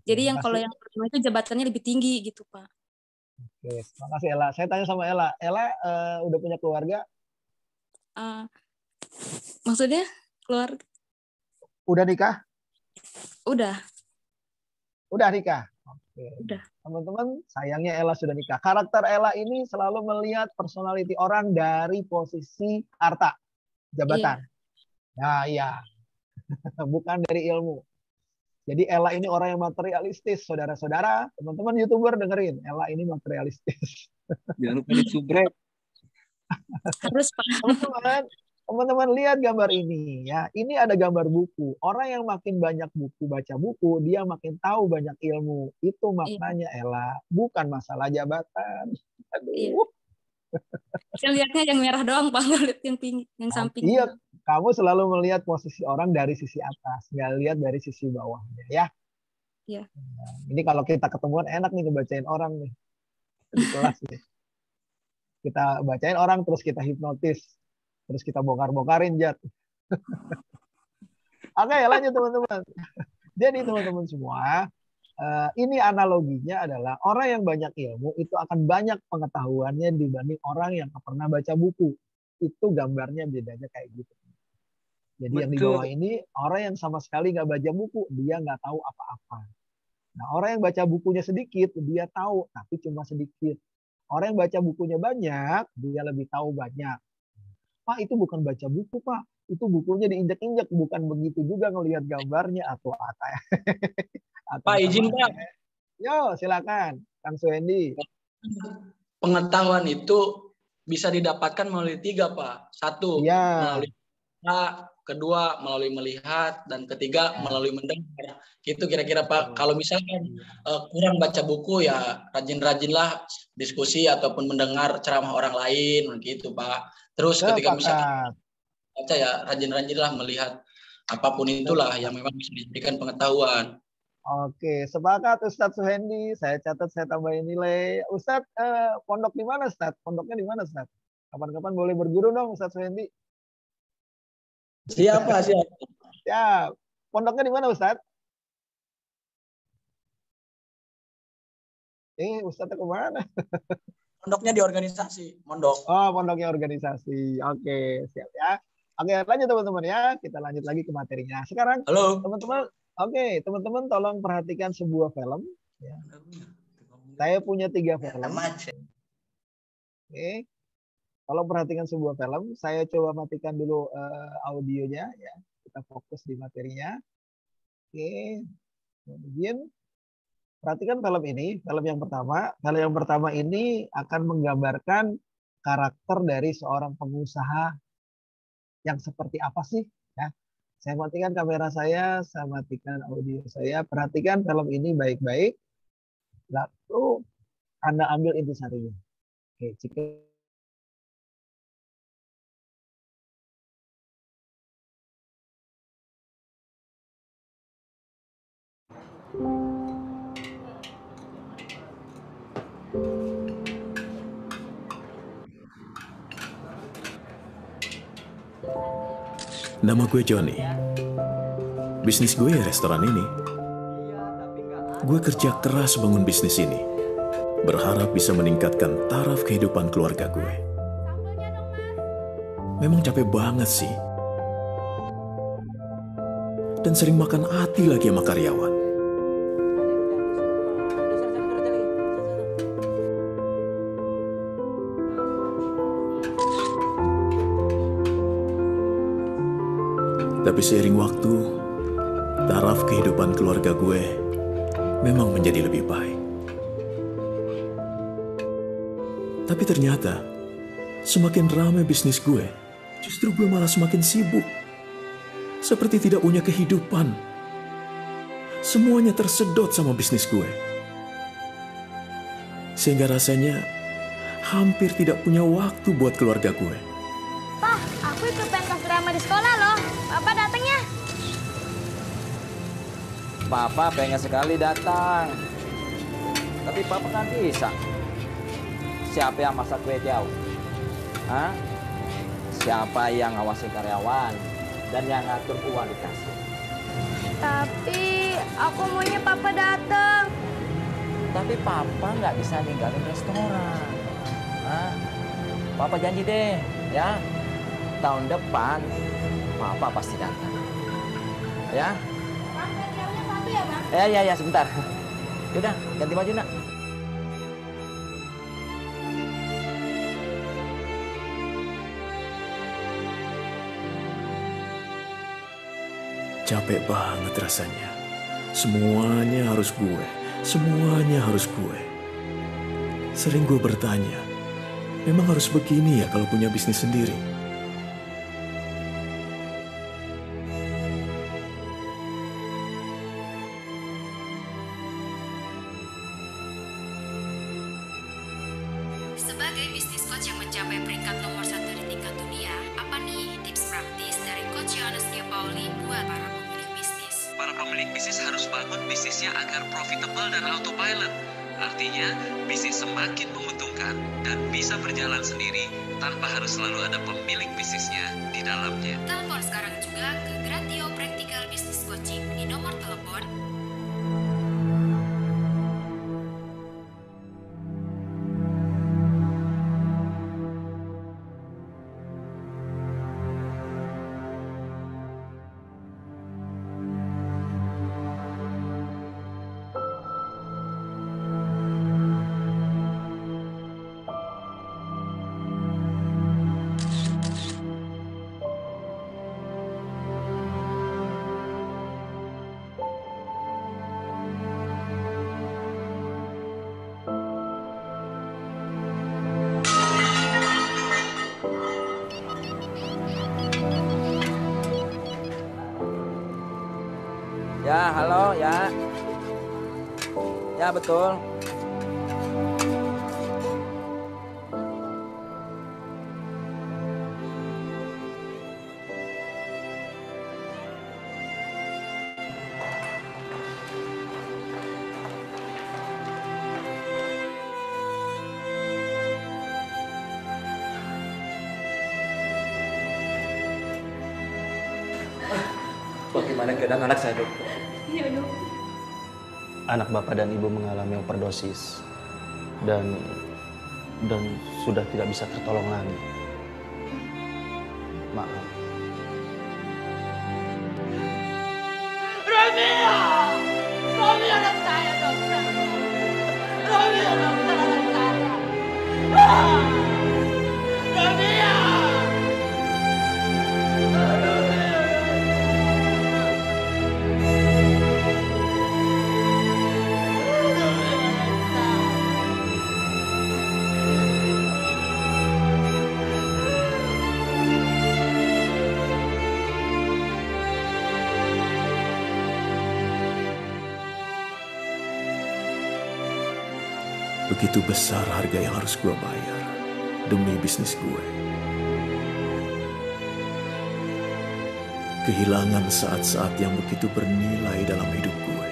Jadi yang kalau yang pertama itu jabatannya lebih tinggi gitu, Pak. Oke, terima kasih Ella. Saya tanya sama Ella. Ella udah punya keluarga? Maksudnya keluarga? Udah nikah? Udah. Udah nikah? Oke. Udah. Teman-teman, sayangnya Ella sudah nikah. Karakter Ella ini selalu melihat personality orang dari posisi harta, jabatan. Nah, iya. Bukan dari ilmu. Jadi Ella ini orang yang materialistis, saudara-saudara. Teman-teman YouTuber dengerin, Ella ini materialistis. Jangan lupa disubrek. Terus, Pak. Teman-teman lihat gambar ini ya. Ini ada gambar buku. Orang yang makin banyak baca buku, dia makin tahu banyak ilmu. Itu maknanya Ella, bukan masalah jabatan. Aduh. Iya. Saya lihatnya yang merah doang, Pak, nggak lihat yang samping. Iya, kamu selalu melihat posisi orang dari sisi atas, nggak lihat dari sisi bawahnya ya. Iya. Nah, ini kalau kita ketemuan enak nih ngebacain orang nih di kelas nih. Kita bacain orang terus kita hipnotis. Terus kita bongkar-bongkarin, Jat. Oke, lanjut teman-teman. Jadi teman-teman semua, ini analoginya adalah orang yang banyak ilmu itu akan banyak pengetahuannya dibanding orang yang pernah baca buku. Itu gambarnya bedanya kayak gitu. Jadi yang di bawah ini orang yang sama sekali nggak baca buku, dia nggak tahu apa-apa. Nah, orang yang baca bukunya sedikit, dia tahu, tapi cuma sedikit. Orang yang baca bukunya banyak, dia lebih tahu banyak. Pak, itu bukan baca buku, Pak. Itu bukunya diinjak-injak, bukan begitu juga ngelihat gambarnya atau apa. Pak, izin Pak. Yo, silakan, Kang Suhendi. Pengetahuan itu bisa didapatkan melalui 3, Pak. 1, melalui kedua melalui melihat, dan ketiga melalui mendengar. Gitu kira-kira Pak. Kalau misalkan kurang baca buku ya rajin-rajinlah diskusi ataupun mendengar ceramah orang lain gitu Pak. Terus ketika misalkan baca ya rajin-rajinlah melihat apapun itulah yang memang bisa dijadikan pengetahuan. Oke, sepakat Ustadz Suhendi. Saya catat, saya tambahin nilai. Ustadz, pondok di mana Ustadz? Pondoknya di mana Ustadz? Kapan-kapan boleh berguru dong Ustadz Suhendi. Siapa? Ya, pondoknya di mana Ustadz? Ustadznya kemana? Pondoknya di organisasi, mondok. Oh, pondoknya organisasi. Oke, siap ya. Oke, lanjut teman-teman ya. Kita lanjut lagi ke materinya. Sekarang, teman-teman. Oke, teman-teman tolong perhatikan sebuah film. Ya. Saya punya 3 film. Oke. Tolong perhatikan sebuah film. Saya coba matikan dulu audionya. Ya. Kita fokus di materinya. Oke. Kemudian perhatikan film ini. Film yang pertama. Film yang pertama ini akan menggambarkan karakter dari seorang pengusaha yang seperti apa sih? Ya. Saya matikan kamera saya matikan audio saya. Perhatikan film ini baik-baik. Lalu Anda ambil intisarinya. Oke, jika Nama gue Johnny. Bisnis gue ya restoran ini. Gue kerja keras bangun bisnis ini. Berharap bisa meningkatkan taraf kehidupan keluarga gue. Memang capek banget sih. Dan sering makan hati lagi sama karyawan. Tapi seiring waktu, taraf kehidupan keluarga gue memang menjadi lebih baik. Tapi ternyata, semakin ramai bisnis gue, justru gue malah semakin sibuk. Seperti tidak punya kehidupan. Semuanya tersedot sama bisnis gue. Sehingga rasanya hampir tidak punya waktu buat keluarga gue. Pak, aku ikut pentas drama di sekolah loh. Papa datang ya? Papa pengen sekali datang. Tapi Papa kan bisa. Siapa yang masak kue tiaw? Hah? Siapa yang ngawasin karyawan? Dan yang ngatur uang di kasir? Tapi aku maunya Papa datang. Tapi Papa nggak bisa ninggalin restoran. Hah? Papa janji deh, ya. Tahun depan Papa pasti datang. Ya? Satu ya, Bang? Ya, sebentar. Yaudah, ganti baju, Nak. Capek banget rasanya. Semuanya harus gue. Semuanya harus gue. Sering gue bertanya, memang harus begini ya kalau punya bisnis sendiri? Sebagai bisnis coach yang mencapai peringkat nomor 1 di tingkat dunia, apa nih tips praktis dari Coach Yohanes Pauli buat para pemilik bisnis? Para pemilik bisnis harus bangun bisnisnya agar profitable dan autopilot. Artinya, bisnis semakin menguntungkan dan bisa berjalan sendiri tanpa harus selalu ada pemilik bisnisnya di dalamnya. Telepon sekarang juga ke Gratio Practical Business Coaching di nomor telepon 0. Halo, ya. Ya, betul. Bagaimana keadaan anak saya, Dok? Iya, Dok. Anak Bapak dan Ibu mengalami overdosis dan sudah tidak bisa tertolong lagi. Maaf. Romeo! Romeo anak saya, dokter. Romeo dokter anak saya. Romeo! Begitu besar harga yang harus gue bayar demi bisnis gue. Kehilangan saat-saat yang begitu bernilai dalam hidup gue.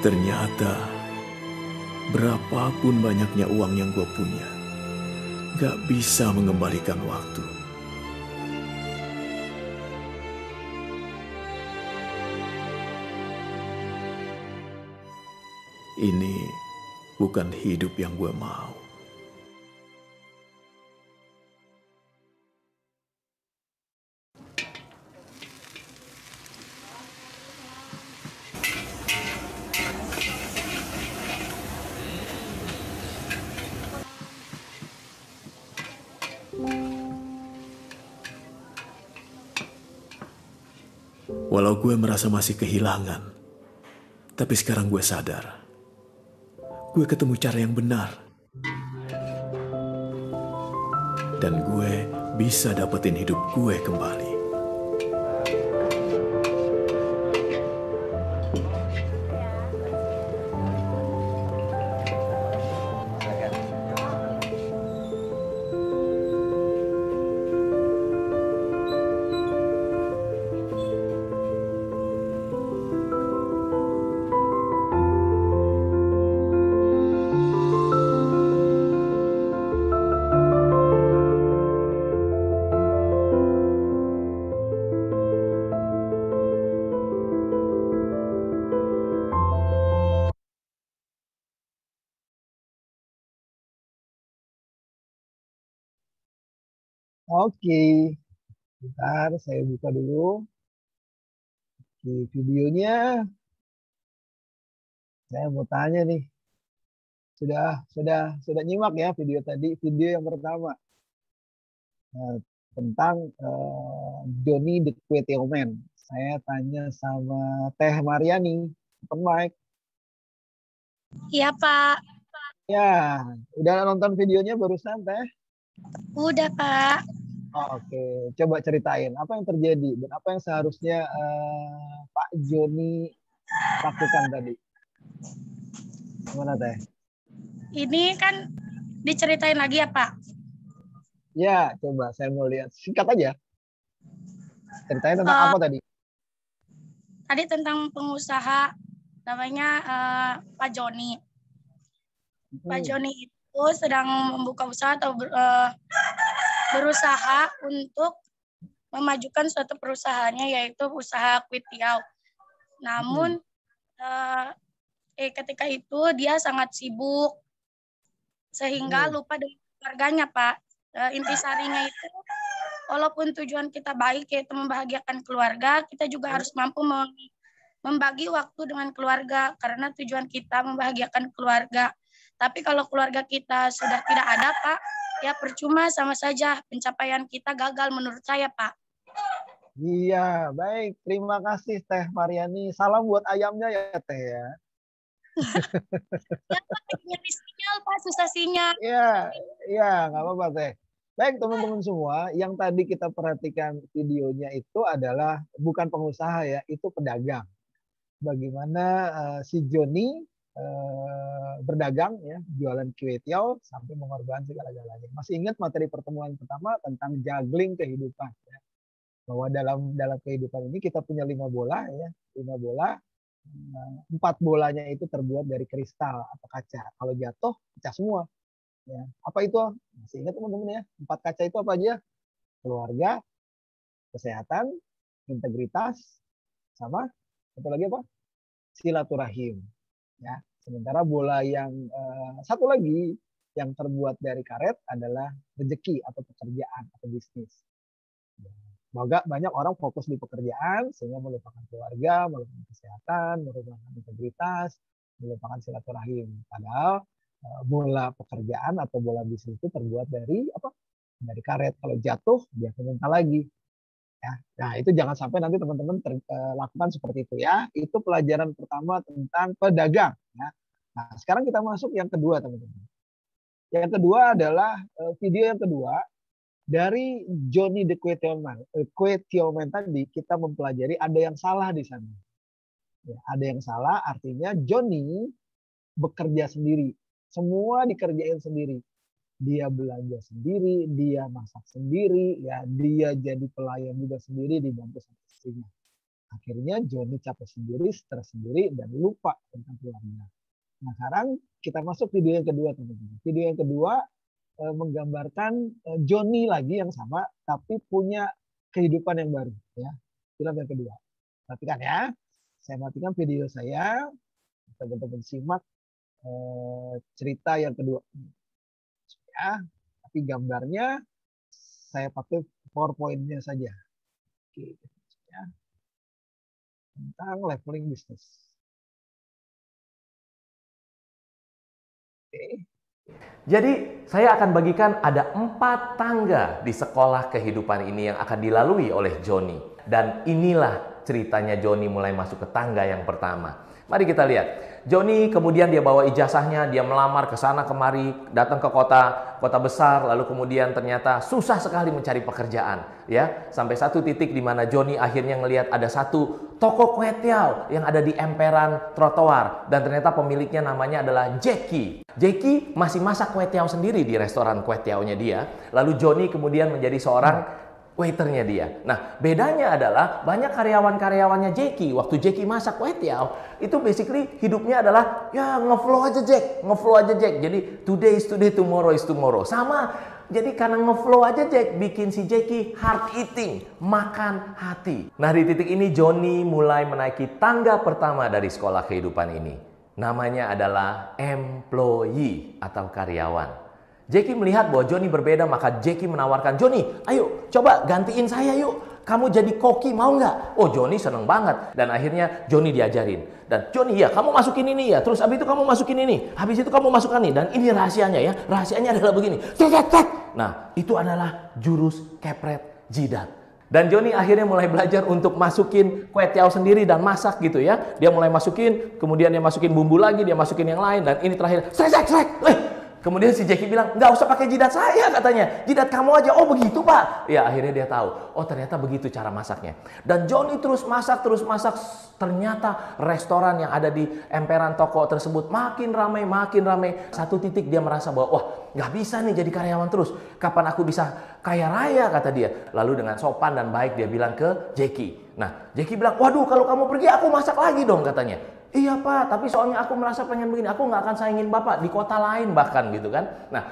Ternyata, berapapun banyaknya uang yang gue punya, gak bisa mengembalikan waktu. Ini bukan hidup yang gue mau. Walau gue merasa masih kehilangan, tapi sekarang gue sadar. Gue ketemu cara yang benar. Dan gue bisa dapetin hidup gue kembali. Oke, bentar saya buka dulu. Di videonya, saya mau tanya nih. Sudah nyimak ya video tadi, video yang pertama tentang Johnny the Quete Omen. Saya tanya sama Teh Mariani, open mic. Iya, Pak. Ya, udah nonton videonya barusan, Teh? Udah, Pak. Oke, coba ceritain apa yang terjadi dan apa yang seharusnya Pak Joni lakukan tadi. Gimana, Teh? Ini kan diceritain lagi ya, Pak? Ya, coba saya mau lihat. Singkat aja. Ceritain tentang apa tadi? Tadi tentang pengusaha namanya Pak Joni. Pak Joni itu sedang membuka usaha atau berusaha untuk memajukan suatu perusahaannya, yaitu usaha kuitiau. Namun ketika itu dia sangat sibuk sehingga lupa dengan keluarganya, Pak. Intisarinya itu walaupun tujuan kita baik yaitu membahagiakan keluarga, kita juga harus mampu membagi waktu dengan keluarga karena tujuan kita membahagiakan keluarga. Tapi kalau keluarga kita sudah tidak ada, Pak, ya percuma, sama saja pencapaian kita gagal menurut saya, Pak. Iya, baik. Terima kasih Teh Mariani. Salam buat ayamnya ya, Teh ya. Ya, Pak, nyari sinyal, Pak, susah sinyal. Iya, nggak apa-apa, Teh. Baik teman-teman semua, yang tadi kita perhatikan videonya itu adalah bukan pengusaha ya, itu pedagang. Bagaimana si Joni berdagang ya, jualan kue tiaw sampai mengorbankan segala-galanya. Masih ingat materi pertemuan pertama tentang juggling kehidupan ya. Bahwa dalam kehidupan ini kita punya 5 bola ya, 5 bola, 4 bolanya itu terbuat dari kristal atau kaca. Kalau jatuh pecah semua. Ya, apa itu? Masih ingat teman-teman ya? 4 kaca itu apa aja? Keluarga, kesehatan, integritas, sama satu lagi apa? Silaturahim. Ya, sementara bola yang satu lagi yang terbuat dari karet adalah rezeki atau pekerjaan atau bisnis. Banyak orang fokus di pekerjaan sehingga melupakan keluarga, melupakan kesehatan, melupakan integritas, melupakan silaturahim. Padahal bola pekerjaan atau bola bisnis itu terbuat dari apa? Dari karet. Kalau jatuh dia mental lagi. Ya. Nah itu jangan sampai nanti teman-teman lakukan seperti itu ya. Itu pelajaran pertama tentang pedagang. Ya. Nah sekarang kita masuk yang kedua teman-teman. Yang kedua adalah video yang kedua dari Johnny the Kue Tiaw Man tadi kita mempelajari ada yang salah di sana. Ya, ada yang salah artinya Johnny bekerja sendiri. Semua dikerjain sendiri. Dia belanja sendiri, dia masak sendiri, ya dia jadi pelayan juga sendiri dibantu sama istrinya. Akhirnya Johnny capek sendiri, stres sendiri, dan lupa tentang keluarga. Nah sekarang kita masuk video yang kedua teman-teman. Video yang kedua menggambarkan Johnny lagi yang sama, tapi punya kehidupan yang baru. Ya, film yang kedua. Perhatikan ya, saya matikan video saya, teman-teman simak cerita yang kedua ya, tapi gambarnya saya pakai PowerPoint-nya saja. Oke, ya. Tentang leveling bisnis. Oke. Jadi saya akan bagikan ada 4 tangga di sekolah kehidupan ini yang akan dilalui oleh Johnny. Dan inilah ceritanya Johnny mulai masuk ke tangga yang pertama. Mari kita lihat. Johnny kemudian dia bawa ijazahnya, dia melamar ke sana kemari, datang ke kota besar, lalu kemudian ternyata susah sekali mencari pekerjaan, ya. Sampai satu titik di mana Johnny akhirnya ngelihat ada satu toko kue tiaw yang ada di emperan trotoar dan ternyata pemiliknya namanya adalah Jackie. Jackie masih masak kue tiaw sendiri di restoran kue tiawnya dia. Lalu Johnny kemudian menjadi seorang waiternya dia. Nah, bedanya adalah banyak karyawan-karyawannya Jackie. Waktu Jackie masak kue tiaw, itu basically hidupnya adalah ya ngeflow aja Jack. Jadi today is today, tomorrow is tomorrow. Sama. Jadi karena ngeflow aja Jack, bikin si Jackie hard eating, makan hati. Nah, di titik ini Johnny mulai menaiki tangga pertama dari sekolah kehidupan ini. Namanya adalah employee atau karyawan. Jackie melihat bahwa Johnny berbeda, maka Jackie menawarkan, Johnny, ayo coba gantiin saya yuk. Kamu jadi koki mau nggak? Oh Johnny seneng banget. Dan akhirnya Johnny diajarin. Dan Johnny ya kamu masukin ini ya. Terus habis itu kamu masukin ini. Habis itu kamu masukkan ini. Dan ini rahasianya ya. Rahasianya adalah begini. Nah itu adalah jurus kepret jidat. Dan Johnny akhirnya mulai belajar untuk masukin kue tiaw sendiri dan masak gitu ya. Dia mulai masukin, kemudian dia masukin bumbu lagi, dia masukin yang lain. Dan ini terakhir, kemudian si Jackie bilang, nggak usah pakai jidat saya katanya. Jidat kamu aja. Oh begitu pak. Ya akhirnya dia tahu. Oh ternyata begitu cara masaknya. Dan Johnny terus masak. Ternyata restoran yang ada di emperan toko tersebut makin ramai. Satu titik dia merasa bahwa wah nggak bisa nih jadi karyawan terus. Kapan aku bisa kaya raya kata dia. Lalu dengan sopan dan baik dia bilang ke Jackie. Nah Jackie bilang, waduh kalau kamu pergi aku masak lagi dong katanya. Iya pak, tapi soalnya aku merasa pengen begini. Aku nggak akan saingin bapak di kota lain bahkan gitu kan. Nah,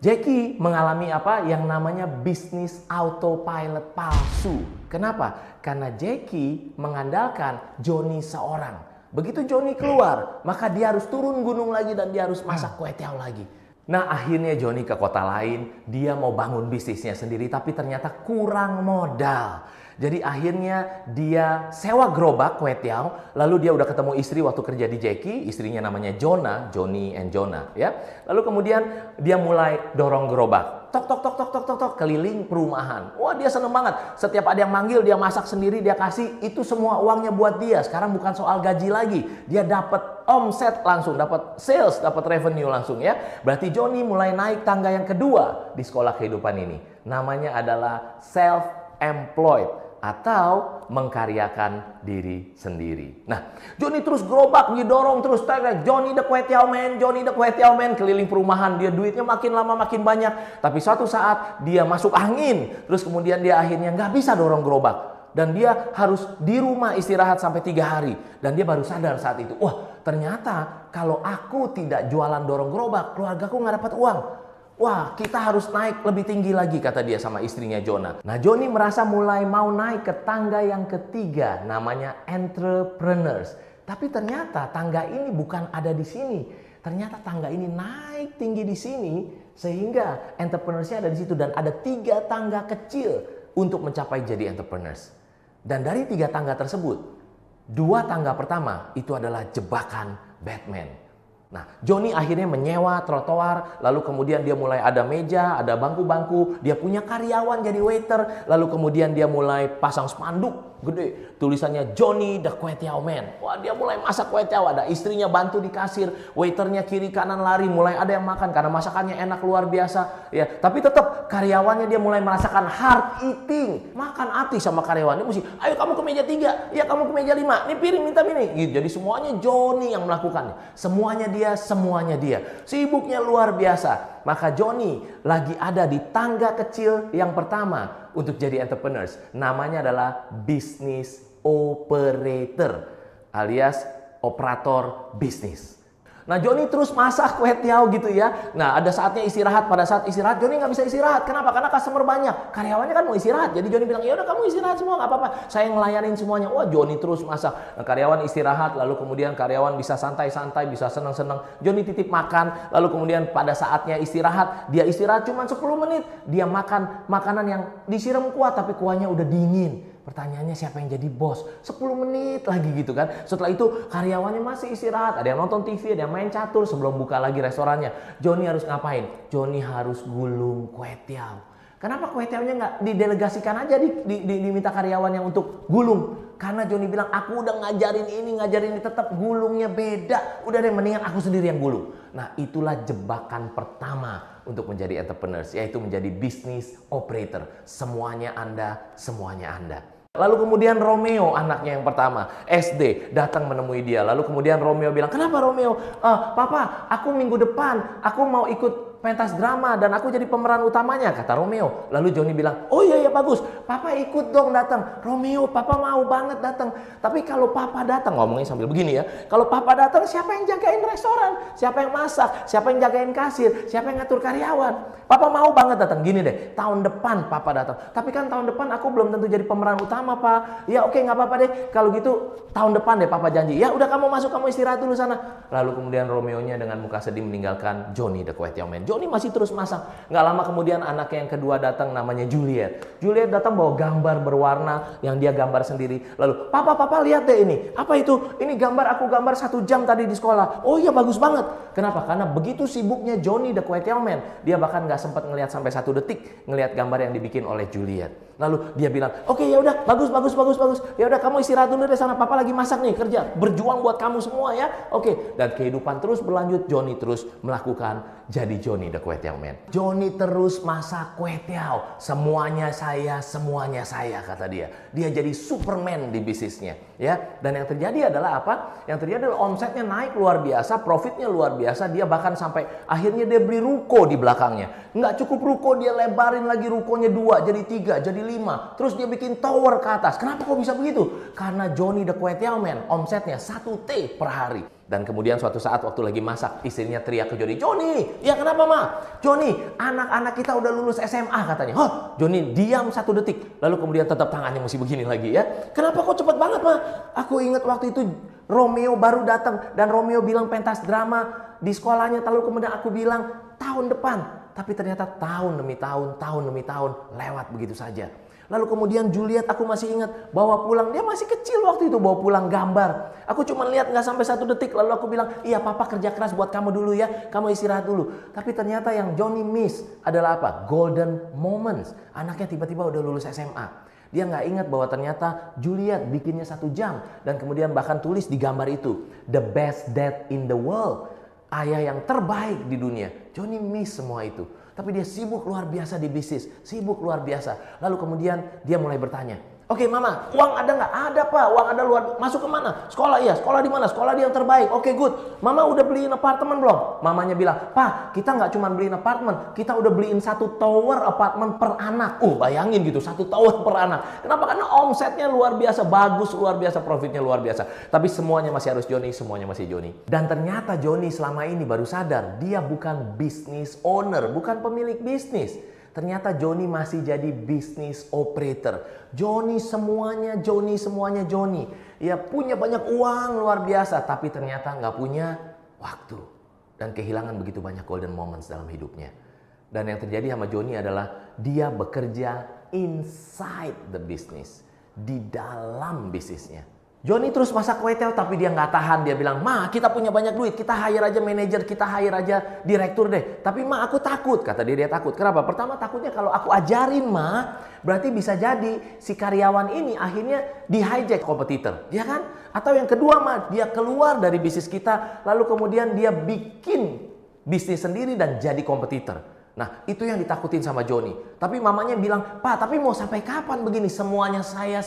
Jackie mengalami apa yang namanya bisnis autopilot palsu. Kenapa? Karena Jackie mengandalkan Johnny seorang. Begitu Johnny keluar, maka dia harus turun gunung lagi dan dia harus masak kue tiaw lagi. Nah akhirnya Johnny ke kota lain, dia mau bangun bisnisnya sendiri tapi ternyata kurang modal. Jadi akhirnya dia sewa gerobak kue tiaw, lalu dia udah ketemu istri waktu kerja di Jackie, istrinya namanya Jonah, Johnny and Jonah ya. Lalu kemudian dia mulai dorong gerobak. Tok tok tok tok tok tok tok keliling perumahan. Wah, dia seneng banget. Setiap ada yang manggil dia masak sendiri, dia kasih, itu semua uangnya buat dia. Sekarang bukan soal gaji lagi. Dia dapat omset langsung, dapat sales, dapat revenue langsung ya. Berarti Johnny mulai naik tangga yang kedua di sekolah kehidupan ini. Namanya adalah self-employed atau mengkaryakan diri sendiri. Nah, Johnny terus gerobak, didorong terus, Johnny the kue tiaw man, Johnny the kue tiaw man, keliling perumahan, dia duitnya makin lama makin banyak. Tapi suatu saat dia masuk angin, terus kemudian dia akhirnya nggak bisa dorong gerobak. Dan dia harus di rumah istirahat sampai 3 hari. Dan dia baru sadar saat itu, wah ternyata kalau aku tidak jualan dorong gerobak, keluargaku nggak dapat uang. Wah, kita harus naik lebih tinggi lagi, kata dia sama istrinya Jonah. Nah, Johnny merasa mulai mau naik ke tangga yang ketiga, namanya entrepreneurs. Tapi ternyata tangga ini bukan ada di sini. Ternyata tangga ini naik tinggi di sini, sehingga entrepreneursnya ada di situ. Dan ada 3 tangga kecil untuk mencapai jadi entrepreneurs. Dan dari 3 tangga tersebut, 2 tangga pertama itu adalah jebakan Batman. Nah, Johnny akhirnya menyewa trotoar, lalu kemudian dia mulai ada meja, ada bangku-bangku, dia punya karyawan jadi waiter, lalu kemudian dia mulai pasang spanduk gede, tulisannya Johnny the kue tiaw man. Wah, dia mulai masak kue tiaw, ada istrinya bantu di kasir, waiternya kiri kanan lari, mulai ada yang makan karena masakannya enak luar biasa. Ya, tapi tetap karyawannya dia mulai merasakan hard eating, makan hati sama karyawannya, mesti, ayo kamu ke meja 3, ya kamu ke meja 5, nih piring minta ini. Gitu. Jadi semuanya Johnny yang melakukannya, semuanya dia, sibuknya luar biasa. Maka Johnny lagi ada di tangga kecil yang pertama untuk jadi entrepreneurs. Namanya adalah business operator alias operator bisnis. Nah, Johnny terus masak kue tiaw gitu ya. Nah, ada saatnya istirahat. Pada saat istirahat, Johnny nggak bisa istirahat. Kenapa? Karena customer banyak. Karyawannya kan mau istirahat. Jadi Johnny bilang, ya udah kamu istirahat semua, nggak apa-apa. Saya ngelayanin semuanya. Wah, Johnny terus masak. Nah, karyawan istirahat, lalu kemudian karyawan bisa santai-santai, bisa senang-senang. Johnny titip makan, lalu kemudian pada saatnya istirahat, dia istirahat cuma 10 menit. Dia makan makanan yang disiram kuah, tapi kuahnya udah dingin. Pertanyaannya siapa yang jadi bos? 10 menit lagi gitu kan. Setelah itu karyawannya masih istirahat. Ada yang nonton TV, ada yang main catur sebelum buka lagi restorannya. Johnny harus ngapain? Johnny harus gulung kue tiaw. Kenapa kue tiawnya nggak didelegasikan aja diminta karyawannya untuk gulung? Karena Johnny bilang, aku udah ngajarin ini, tetap gulungnya beda. Udah deh, mendingan aku sendiri yang gulung. Nah, itulah jebakan pertama untuk menjadi entrepreneurs, yaitu menjadi business operator. Semuanya Anda, semuanya Anda. Lalu kemudian Romeo, anaknya yang pertama, SD, datang menemui dia. Lalu kemudian Romeo bilang, kenapa Romeo? Papa, aku minggu depan, aku mau ikut pentas drama dan aku jadi pemeran utamanya, kata Romeo. Lalu Johnny bilang, oh iya bagus, Papa ikut dong datang. Romeo, Papa mau banget datang. Tapi kalau Papa datang, ngomongnya sambil begini ya, kalau Papa datang siapa yang jagain restoran? Siapa yang masak? Siapa yang jagain kasir? Siapa yang ngatur karyawan? Papa mau banget datang. Gini deh, tahun depan Papa datang. Tapi kan tahun depan aku belum tentu jadi pemeran utama, Pak. Ya oke, nggak apa-apa deh. Kalau gitu tahun depan deh Papa janji. Ya udah, kamu masuk, kamu istirahat dulu sana. Lalu kemudian Romeo-nya dengan muka sedih meninggalkan Johnny the kue tiaw man. Johnny masih terus masak. Nggak lama kemudian anaknya yang kedua datang, namanya Juliet. Juliet datang bawa gambar berwarna yang dia gambar sendiri. Lalu, Papa lihat deh ini. Apa itu? Ini gambar, aku gambar 1 jam tadi di sekolah. Oh iya, bagus banget. Kenapa? Karena begitu sibuknya Johnny the kue tiaw man, dia bahkan nggak sempat ngelihat sampai 1 detik ngelihat gambar yang dibikin oleh Juliet. Lalu dia bilang, oke ya udah, bagus. Ya udah, kamu istirahat dulu deh sana. Papa lagi masak nih, kerja, berjuang buat kamu semua ya. Oke. Dan kehidupan terus berlanjut. Johnny terus melakukan jadi Johnny the kue tiaw man. Johnny terus masak kue tiaw. Semuanya saya, kata dia. Dia jadi Superman di bisnisnya, ya. Dan yang terjadi adalah apa? Yang terjadi adalah omsetnya naik luar biasa, profitnya luar biasa. Dia bahkan sampai akhirnya dia beli ruko di belakangnya. Nggak cukup ruko, dia lebarin lagi rukonya 2, jadi 3, jadi 5. Terus dia bikin tower ke atas. Kenapa kok bisa begitu? Karena Johnny the kue tiaw man omsetnya 1 T per hari. Dan kemudian suatu saat waktu lagi masak, istrinya teriak ke Johnny, "Johnny, ya kenapa Ma? Johnny, anak-anak kita udah lulus SMA," katanya. "Hah?" Johnny diam 1 detik. Lalu kemudian tetap tangannya mesti begini lagi ya. "Kenapa kok cepet banget Ma? Aku ingat waktu itu Romeo baru datang dan Romeo bilang pentas drama di sekolahnya. Lalu kemudian aku bilang tahun depan. Tapi ternyata tahun demi tahun lewat begitu saja." Lalu kemudian Juliet, aku masih ingat, bawa pulang, dia masih kecil waktu itu, bawa pulang gambar. Aku cuma lihat nggak sampai 1 detik, lalu aku bilang, iya papa kerja keras buat kamu dulu ya, kamu istirahat dulu. Tapi ternyata yang Johnny miss adalah apa? Golden moments. Anaknya tiba-tiba udah lulus SMA. Dia nggak ingat bahwa ternyata Juliet bikinnya 1 jam. Dan kemudian bahkan tulis di gambar itu, the best dad in the world. Ayah yang terbaik di dunia. Johnny miss semua itu. Tapi dia sibuk luar biasa di bisnis, sibuk luar biasa. Lalu kemudian dia mulai bertanya, oke mama, uang ada nggak? Ada pak, uang ada luar. Masuk ke mana? Sekolah iya, sekolah di mana? Sekolah di yang terbaik. Oke good. Mama udah beliin apartemen belum? Mamanya bilang, pak kita nggak cuma beliin apartemen, kita udah beliin 1 tower apartemen per anak. Bayangin gitu, 1 tower per anak. Kenapa? Karena omsetnya luar biasa, bagus, luar biasa, profitnya luar biasa. Tapi semuanya masih harus Johnny, semuanya masih Johnny. Dan ternyata Johnny selama ini baru sadar, dia bukan business owner, bukan pemilik bisnis. Ternyata Johnny masih jadi business operator. Johnny semuanya Johnny. Ya punya banyak uang luar biasa, tapi ternyata nggak punya waktu. Dan kehilangan begitu banyak golden moments dalam hidupnya. Dan yang terjadi sama Johnny adalah dia bekerja inside the business. Di dalam bisnisnya. Johnny terus masak kue tel tapi dia nggak tahan. Dia bilang, ma kita punya banyak duit, kita hire aja manajer, kita hire aja direktur deh. Tapi ma aku takut, kata dia takut. Kenapa? Pertama takutnya kalau aku ajarin ma, berarti bisa jadi si karyawan ini akhirnya di hijack kompetitor, ya kan? Atau yang kedua ma, dia keluar dari bisnis kita, lalu kemudian dia bikin bisnis sendiri dan jadi kompetitor. Nah itu yang ditakutin sama Johnny. Tapi mamanya bilang, pak tapi mau sampai kapan begini? Semuanya saya.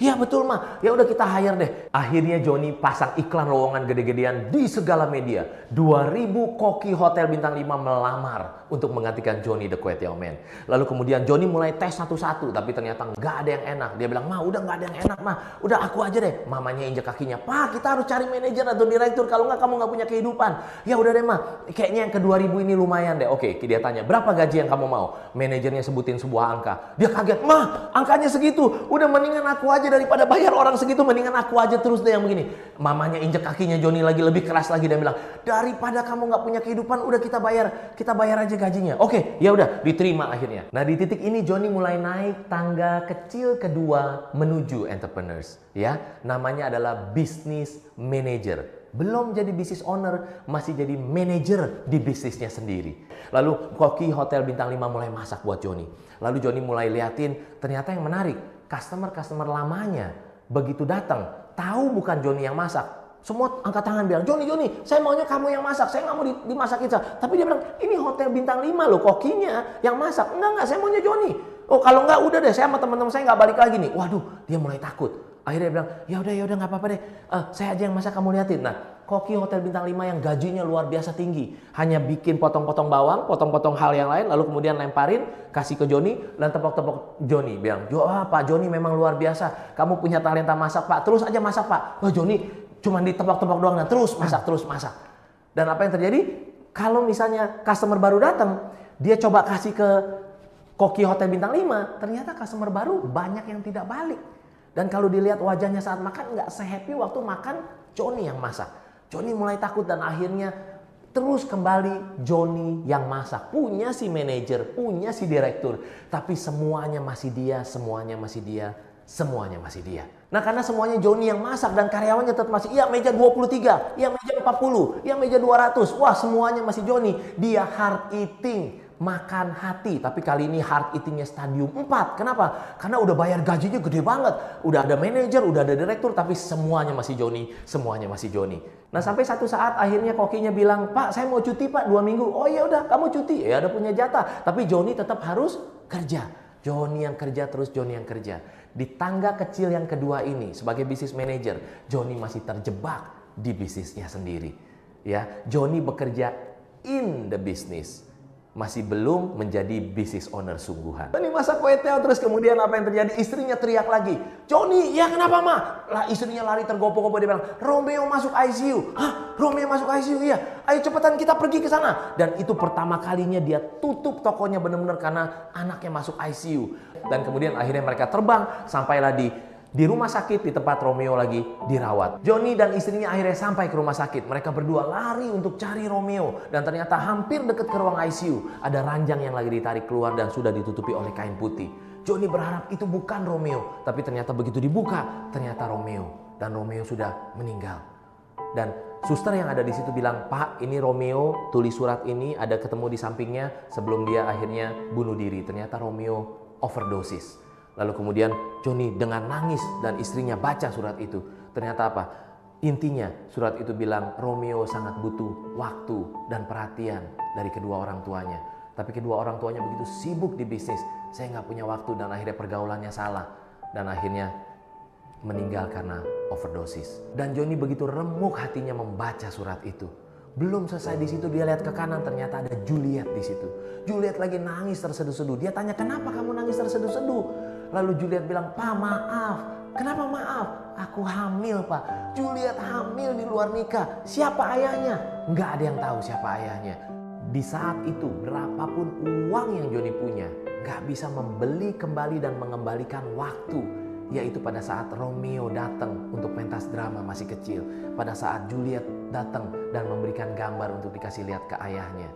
Ya betul ma, ya udah kita hire deh. Akhirnya Johnny pasang iklan lowongan gede-gedean di segala media. 2.000 koki hotel bintang 5 melamar untuk menggantikan Johnny the Kway Teow Man. Lalu kemudian Johnny mulai tes satu-satu, tapi ternyata nggak ada yang enak. Dia bilang, ma udah nggak ada yang enak ma, udah aku aja deh. Mamanya injek kakinya, pak kita harus cari manajer atau direktur, kalau nggak kamu nggak punya kehidupan. Ya udah deh ma, kayaknya yang ke 2.000 ini lumayan deh. Oke, dia tanya, berapa gaji yang kamu mau? Manajernya sebutin sebuah angka. Dia kaget, mah angkanya segitu. Udah mendingan aku aja daripada bayar orang segitu, mendingan aku aja terus deh yang begini. Mamanya injek kakinya Johnny lagi, lebih keras lagi. Dia bilang, daripada kamu nggak punya kehidupan, udah kita bayar aja gajinya. Oke, ya udah diterima akhirnya. Nah di titik ini Johnny mulai naik tangga kecil kedua menuju entrepreneurs. Ya, namanya adalah business manager. Belum jadi business owner, masih jadi manajer di bisnisnya sendiri. Lalu koki hotel bintang 5 mulai masak buat Johnny. Lalu Johnny mulai liatin, ternyata yang menarik, customer lamanya begitu datang, tahu bukan Johnny yang masak. Semua angkat tangan bilang, Johnny, saya maunya kamu yang masak, saya nggak mau dimasakin. Tapi dia bilang, ini hotel bintang 5 loh, kokinya yang masak. Enggak, saya maunya Johnny. Oh kalau enggak udah deh, saya sama teman-teman saya nggak balik lagi nih. Waduh, dia mulai takut. Akhirnya dia bilang, ya udah nggak apa-apa deh, saya aja yang masak, kamu liatin. Nah, koki hotel bintang 5 yang gajinya luar biasa tinggi, hanya bikin potong-potong bawang, potong-potong hal yang lain, lalu kemudian lemparin, kasih ke Johnny, dan tepok-tepok Johnny. Bilang, Pak Johnny memang luar biasa, kamu punya talenta masak pak, terus aja masak pak. Wah Johnny cuma ditepok-tepok doang, dan terus masak. Dan apa yang terjadi? Kalau misalnya customer baru datang, dia coba kasih ke koki hotel bintang 5, ternyata customer baru banyak yang tidak balik. Dan kalau dilihat wajahnya saat makan, nggak se-happy waktu makan Johnny yang masak. Johnny mulai takut dan akhirnya terus kembali Johnny yang masak. Punya si manajer, punya si direktur. Tapi semuanya masih dia. Nah karena semuanya Johnny yang masak dan karyawannya tetap masih, iya meja 23, iya meja 40, iya meja 200. Wah semuanya masih Johnny. Dia hard eating. Makan hati, tapi kali ini hard eatingnya stadium 4. Kenapa? Karena udah bayar gajinya gede banget. Udah ada manajer, udah ada direktur, tapi semuanya masih Johnny. Nah sampai satu saat akhirnya kokinya bilang, Pak saya mau cuti Pak 2 minggu. Oh ya udah kamu cuti, ya udah punya jatah. Tapi Johnny tetap harus kerja. Johnny yang kerja. Di tangga kecil yang kedua ini, sebagai business manager, Johnny masih terjebak di bisnisnya sendiri. Ya, Johnny bekerja in the business. Masih belum menjadi business owner sungguhan. Johnny masak kue tel, terus kemudian apa yang terjadi? Istrinya teriak lagi. Johnny, ya kenapa ma? Lah istrinya lari tergopoh-gopoh, dia bilang, Romeo masuk ICU. Hah? Romeo masuk ICU? Iya. Ayo cepetan kita pergi ke sana. Dan itu pertama kalinya dia tutup tokonya benar-benar karena anaknya masuk ICU. Dan kemudian akhirnya mereka terbang, sampailah di rumah sakit di tempat Romeo lagi dirawat. Johnny dan istrinya akhirnya sampai ke rumah sakit. Mereka berdua lari untuk cari Romeo. Dan ternyata hampir dekat ke ruang ICU. Ada ranjang yang lagi ditarik keluar dan sudah ditutupi oleh kain putih. Johnny berharap itu bukan Romeo, tapi ternyata begitu dibuka, ternyata Romeo. Dan Romeo sudah meninggal. Dan suster yang ada di situ bilang, "Pak, ini Romeo, tulis surat ini, ada ketemu di sampingnya sebelum dia akhirnya bunuh diri." Ternyata Romeo overdosis. Lalu kemudian Johnny dengan nangis dan istrinya baca surat itu. Ternyata apa? Intinya surat itu bilang Romeo sangat butuh waktu dan perhatian dari kedua orang tuanya. Tapi kedua orang tuanya begitu sibuk di bisnis, saya nggak punya waktu, dan akhirnya pergaulannya salah. Dan akhirnya meninggal karena overdosis. Dan Johnny begitu remuk hatinya membaca surat itu. Belum selesai di situ, dia lihat ke kanan, ternyata ada Juliet di situ. Juliet lagi nangis terseduh-seduh. Dia tanya, "Kenapa kamu nangis terseduh-seduh?" Lalu Juliet bilang, "Pak, maaf." "Kenapa maaf?" "Aku hamil, Pak." Juliet hamil di luar nikah. Siapa ayahnya? Nggak ada yang tahu siapa ayahnya. Di saat itu berapapun uang yang Johnny punya, nggak bisa membeli kembali dan mengembalikan waktu. Yaitu pada saat Romeo datang untuk pentas drama masih kecil. Pada saat Juliet datang dan memberikan gambar untuk dikasih lihat ke ayahnya.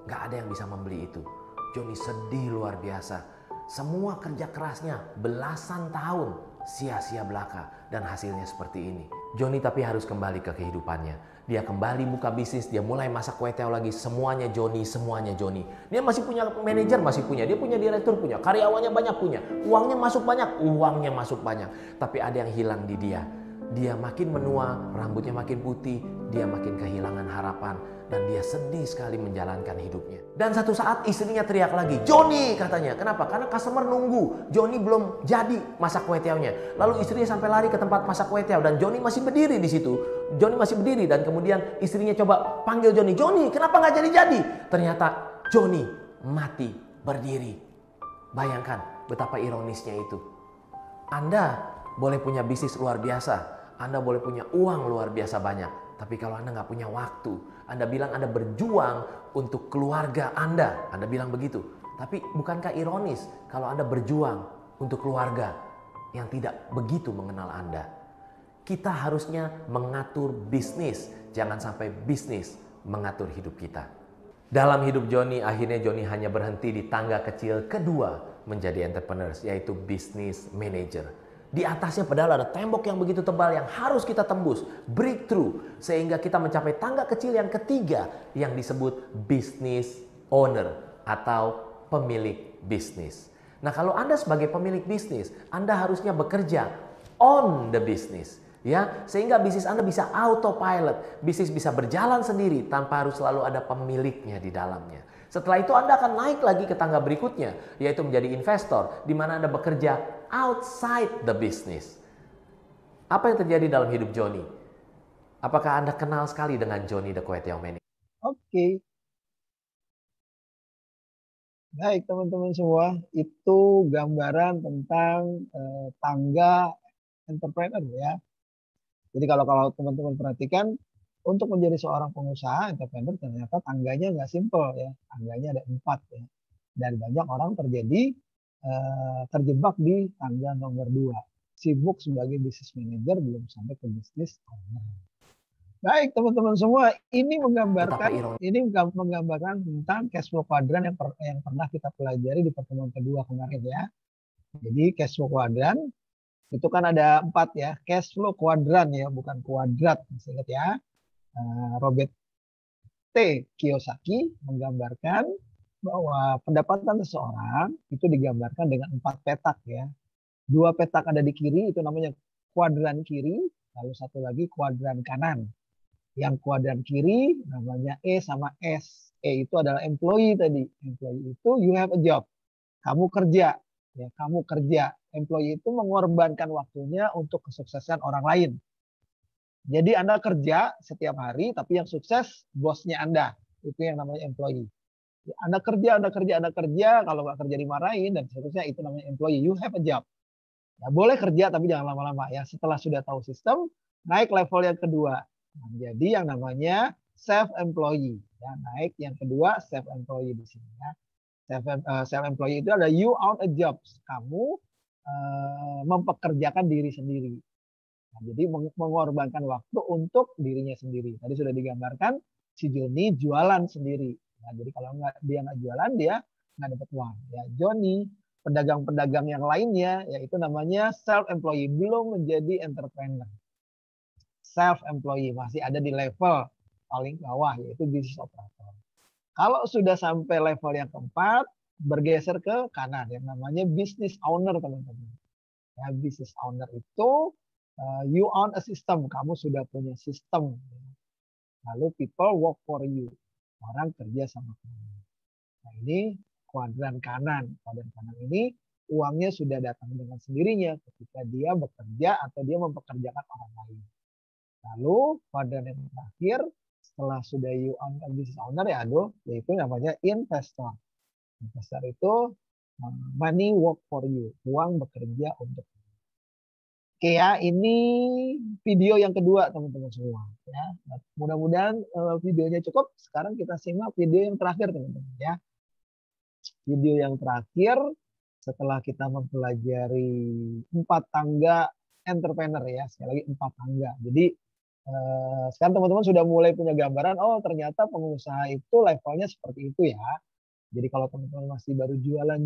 Nggak ada yang bisa membeli itu. Johnny sedih luar biasa. Semua kerja kerasnya belasan tahun sia-sia belaka, dan hasilnya seperti ini. Johnny tapi harus kembali ke kehidupannya. Dia kembali buka bisnis, dia mulai masak kue teo lagi, semuanya Johnny, semuanya Johnny. Dia masih punya manajer, masih punya, dia punya direktur, punya karyawannya banyak, punya uangnya masuk banyak, tapi ada yang hilang di dia. Dia makin menua, rambutnya makin putih, dia makin kehilangan harapan, dan dia sedih sekali menjalankan hidupnya. Dan satu saat istrinya teriak lagi, "Johnny," katanya. Kenapa? Karena customer nunggu. Johnny belum jadi masak kue teonya. Lalu istrinya sampai lari ke tempat masak kue teo dan Johnny masih berdiri di situ. Johnny masih berdiri dan kemudian istrinya coba panggil Johnny. "Johnny, kenapa nggak jadi-jadi?" Ternyata Johnny mati berdiri. Bayangkan betapa ironisnya itu. Anda boleh punya bisnis luar biasa. Anda boleh punya uang luar biasa banyak. Tapi kalau Anda nggak punya waktu, Anda bilang Anda berjuang untuk keluarga Anda. Anda bilang begitu. Tapi bukankah ironis kalau Anda berjuang untuk keluarga yang tidak begitu mengenal Anda? Kita harusnya mengatur bisnis. Jangan sampai bisnis mengatur hidup kita. Dalam hidup Johnny, akhirnya Johnny hanya berhenti di tangga kecil kedua menjadi entrepreneur, yaitu business manager. Di atasnya padahal ada tembok yang begitu tebal yang harus kita tembus, breakthrough, sehingga kita mencapai tangga kecil yang ketiga yang disebut business owner atau pemilik bisnis. Nah, kalau Anda sebagai pemilik bisnis, Anda harusnya bekerja on the business, ya, sehingga bisnis Anda bisa autopilot, bisnis bisa berjalan sendiri tanpa harus selalu ada pemiliknya di dalamnya. Setelah itu Anda akan naik lagi ke tangga berikutnya, yaitu menjadi investor, di mana Anda bekerja outside the business. Apa yang terjadi dalam hidup Johnny? Apakah Anda kenal sekali dengan Johnny the Kue Teo Manager? Oke. Baik teman-teman semua, itu gambaran tentang tangga entrepreneur ya. Jadi kalau teman-teman perhatikan, untuk menjadi seorang pengusaha entrepreneur ternyata tangganya nggak simple ya, tangganya ada 4 ya. Dan banyak orang terjebak di tangga nomor 2, sibuk sebagai business manager belum sampai ke business owner. Baik teman-teman semua, ini menggambarkan tentang cash flow quadrant yang pernah kita pelajari di pertemuan kedua kemarin ya. Jadi cash flow quadrant itu kan ada 4 ya, cash flow quadrant ya, bukan kuadrat, masih ingat ya. Robert T. Kiyosaki menggambarkan bahwa pendapatan seseorang itu digambarkan dengan 4 petak ya. 2 petak ada di kiri, itu namanya kuadran kiri, lalu satu lagi kuadran kanan. Yang kuadran kiri namanya E sama S. E itu adalah employee tadi. Employee itu you have a job. Kamu kerja. Ya, kamu kerja. Employee itu mengorbankan waktunya untuk kesuksesan orang lain. Jadi Anda kerja setiap hari, tapi yang sukses bosnya Anda. Itu yang namanya employee. Anda kerja, kalau nggak kerja dimarahin, dan seterusnya, itu namanya employee. You have a job. Ya, boleh kerja, tapi jangan lama-lama. Ya, setelah sudah tahu sistem, naik level yang kedua. Nah, jadi yang namanya self-employee. Ya, naik yang kedua, self-employee di sini. Ya. Self-employee itu adalah you own a job. Kamu mempekerjakan diri sendiri. Nah, jadi mengorbankan waktu untuk dirinya sendiri. Tadi sudah digambarkan si Johnny jualan sendiri. Nah, jadi kalau dia nggak jualan, dia nggak dapat uang. Ya, Johnny pedagang-pedagang yang lainnya, yaitu namanya self-employee, belum menjadi entrepreneur. Self-employee masih ada di level paling bawah, yaitu bisnis operator. Kalau sudah sampai level yang keempat, bergeser ke kanan, yang namanya business owner, teman-teman. Ya, business owner itu you own a system, kamu sudah punya sistem. Lalu people work for you, orang kerja sama kamu. Nah, ini kuadran kanan. Kuadran kanan ini uangnya sudah datang dengan sendirinya ketika dia bekerja atau dia mempekerjakan orang lain. Lalu kuadran yang terakhir, setelah sudah you own a business owner, yaitu namanya investor. Investor itu money work for you, uang bekerja untuk you. Oke ya, ini video yang kedua teman-teman semua. Ya, mudah-mudahan videonya cukup. Sekarang kita simak video yang terakhir teman-teman ya. Video yang terakhir setelah kita mempelajari 4 tangga entrepreneur ya, sekali lagi 4 tangga. Jadi sekarang teman-teman sudah mulai punya gambaran, oh ternyata pengusaha itu levelnya seperti itu ya. Jadi kalau teman-teman masih baru jualan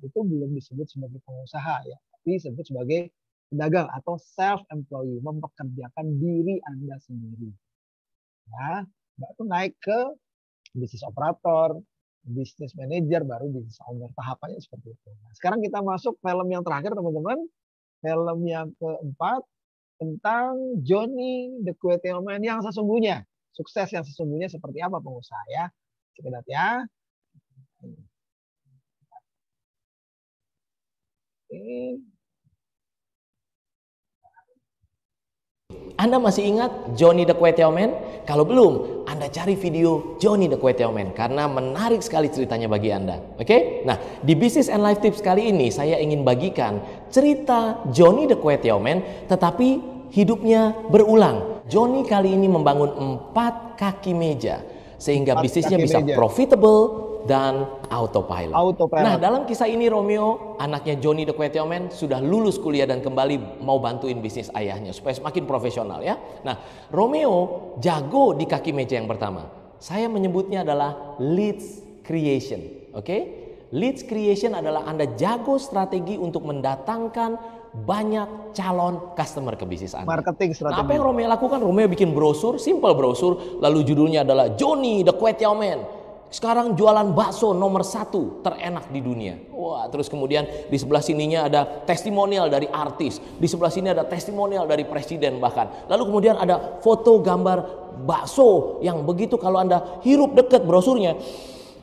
itu belum disebut sebagai pengusaha ya, tapi disebut sebagai pedagang atau self-employee, mempekerjakan diri Anda sendiri. Ya, baru naik ke bisnis operator, bisnis manager, baru bisnis owner. Tahapannya seperti itu. Nah, sekarang kita masuk film yang terakhir teman-teman. Film yang keempat tentang Johnny the Quail Man yang sesungguhnya. Sukses yang sesungguhnya seperti apa pengusaha ya. Kita lihat ya. Oke. Anda masih ingat Johnny the Quail Man? Kalau belum, Anda cari video Johnny the Quail Man karena menarik sekali ceritanya bagi Anda. Oke? Nah, di Business and Life Tips kali ini saya ingin bagikan cerita Johnny the Quail Man tetapi hidupnya berulang. Johnny kali ini membangun 4 kaki meja sehingga bisnisnya bisa profitable dan autopilot. Nah, dalam kisah ini Romeo, anaknya Johnny the Quail Man, sudah lulus kuliah dan kembali mau bantuin bisnis ayahnya supaya semakin profesional ya. Nah, Romeo jago di kaki meja yang pertama. Saya menyebutnya adalah leads creation. Oke? Leads creation adalah Anda jago strategi untuk mendatangkan banyak calon customer ke bisnis Anda. Marketing strategi. Nah, apa yang Romeo lakukan? Romeo bikin brosur, simple brosur, lalu judulnya adalah Johnny the Quail Man. Sekarang jualan bakso nomor 1 terenak di dunia. Wah, terus kemudian di sebelah sininya ada testimonial dari artis. Di sebelah sini ada testimonial dari presiden bahkan. Lalu kemudian ada foto gambar bakso yang begitu kalau Anda hirup dekat brosurnya,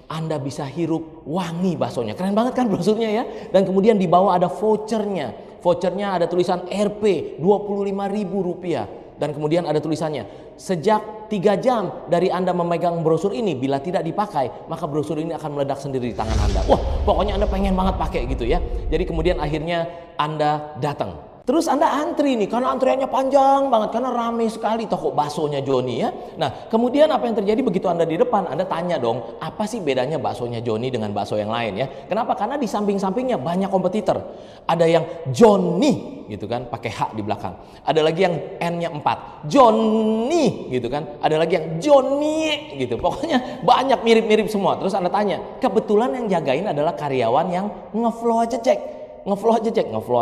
Anda bisa hirup wangi baksonya. Keren banget kan brosurnya ya. Dan kemudian di bawah ada vouchernya. Vouchernya ada tulisan Rp 25.000. Dan kemudian ada tulisannya, sejak 3 jam dari Anda memegang brosur ini, bila tidak dipakai, maka brosur ini akan meledak sendiri di tangan Anda. Wah, pokoknya Anda pengen banget pakai gitu ya. Jadi kemudian akhirnya Anda datang. Terus Anda antri nih, karena antriannya panjang banget, karena ramai sekali toko baksonya Johnny ya. Nah, kemudian apa yang terjadi begitu Anda di depan, Anda tanya dong, apa sih bedanya baksonya Johnny dengan bakso yang lain ya? Kenapa? Karena di samping-sampingnya banyak kompetitor. Ada yang Johnny gitu kan, pakai H di belakang. Ada lagi yang N-nya 4, Johnny gitu kan. Ada lagi yang Johnny gitu. Pokoknya banyak mirip-mirip semua. Terus Anda tanya, kebetulan yang jagain adalah karyawan yang ngeflow aja cek. Ngeflow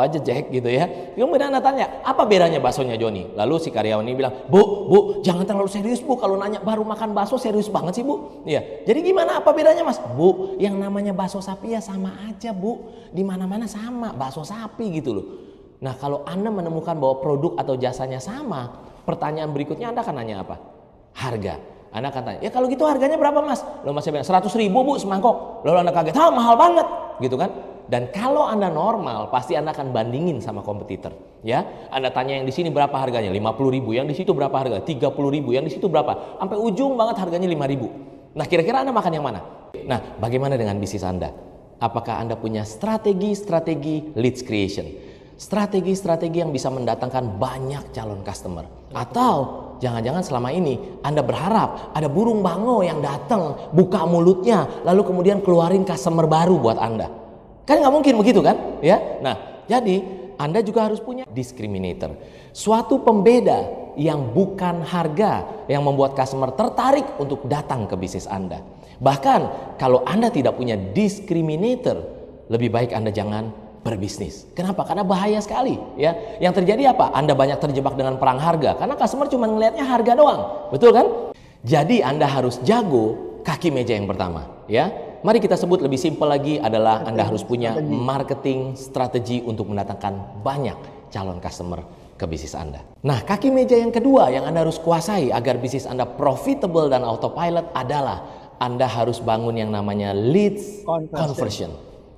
aja Jack gitu ya. Kemudian Anda tanya, apa bedanya baksonya Johnny? Lalu si karyawan ini bilang, Bu, jangan terlalu serius Bu. Kalau nanya baru makan bakso serius banget sih Bu. Iya. Jadi gimana apa bedanya Mas? Bu, yang namanya bakso sapi ya sama aja Bu. Di mana-mana sama, bakso sapi gitu loh. Nah, kalau Anda menemukan bahwa produk atau jasanya sama, pertanyaan berikutnya Anda akan nanya apa? Harga. Anda akan tanya, ya kalau gitu harganya berapa Mas? Lalu Mas bilang 100.000 Bu semangkok. Lalu Anda kaget, mahal banget gitu kan? Dan kalau Anda normal, pasti Anda akan bandingin sama kompetitor. Ya, Anda tanya yang di sini berapa harganya? 50.000. Yang di situ berapa harga? 30.000. Yang di situ berapa? Sampai ujung banget harganya 5.000. Nah, kira-kira Anda makan yang mana? Nah, bagaimana dengan bisnis Anda? Apakah Anda punya strategi leads creation? Strategi yang bisa mendatangkan banyak calon customer? Atau jangan-jangan selama ini Anda berharap ada burung bango yang datang, buka mulutnya, lalu kemudian keluarin customer baru buat Anda? Kan nggak mungkin begitu kan? Ya. Nah, jadi Anda juga harus punya discriminator. Suatu pembeda yang bukan harga yang membuat customer tertarik untuk datang ke bisnis Anda. Bahkan kalau Anda tidak punya discriminator, lebih baik Anda jangan berbisnis. Kenapa? Karena bahaya sekali ya. Yang terjadi apa? Anda banyak terjebak dengan perang harga karena customer cuma ngelihatnya harga doang. Betul kan? Jadi Anda harus jago kaki meja yang pertama ya. Mari kita sebut lebih simpel lagi adalah Anda harus punya marketing strategi untuk mendatangkan banyak calon customer ke bisnis Anda. Nah, kaki meja yang kedua yang Anda harus kuasai agar bisnis Anda profitable dan autopilot adalah Anda harus bangun yang namanya leads conversion.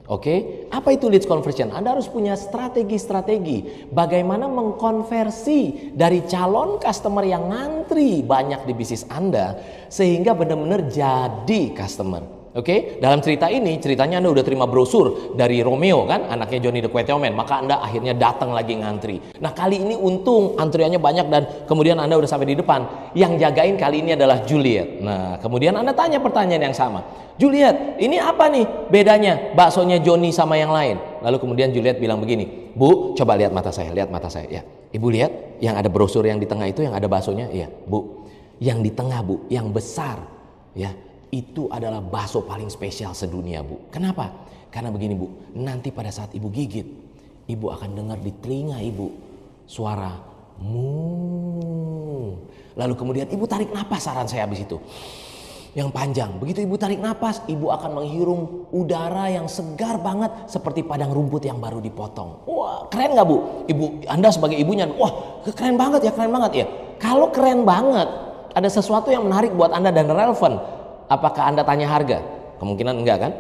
Oke, apa itu leads conversion? Anda harus punya strategi-strategi bagaimana mengkonversi dari calon customer yang ngantri banyak di bisnis Anda sehingga benar-benar jadi customer. Oke, dalam cerita ini ceritanya Anda udah terima brosur dari Romeo kan, anaknya Johnny the Quetioman, maka Anda akhirnya datang lagi ngantri. Nah, kali ini untung antriannya banyak dan kemudian Anda udah sampai di depan. Yang jagain kali ini adalah Juliet. Nah, kemudian Anda tanya pertanyaan yang sama. Juliet, ini apa nih bedanya baksonya Johnny sama yang lain? Lalu kemudian Juliet bilang begini, Bu, coba lihat mata saya, lihat mata saya. Ya, Ibu lihat yang ada brosur yang di tengah itu yang ada baksonya? Iya, Bu. Yang di tengah, Bu, yang besar. Ya. Itu adalah bakso paling spesial sedunia, Bu. Kenapa? Karena begini, Bu. Nanti pada saat Ibu gigit, Ibu akan dengar di telinga Ibu suara mu. Lalu kemudian Ibu tarik napas, saran saya habis itu. Yang panjang. Begitu Ibu tarik napas, Ibu akan menghirup udara yang segar banget seperti padang rumput yang baru dipotong. Wah, keren nggak, Bu? Ibu, Anda sebagai ibunya, wah, keren banget ya, keren banget ya. Kalau keren banget, ada sesuatu yang menarik buat Anda dan relevan. Apakah Anda tanya harga? Kemungkinan enggak kan?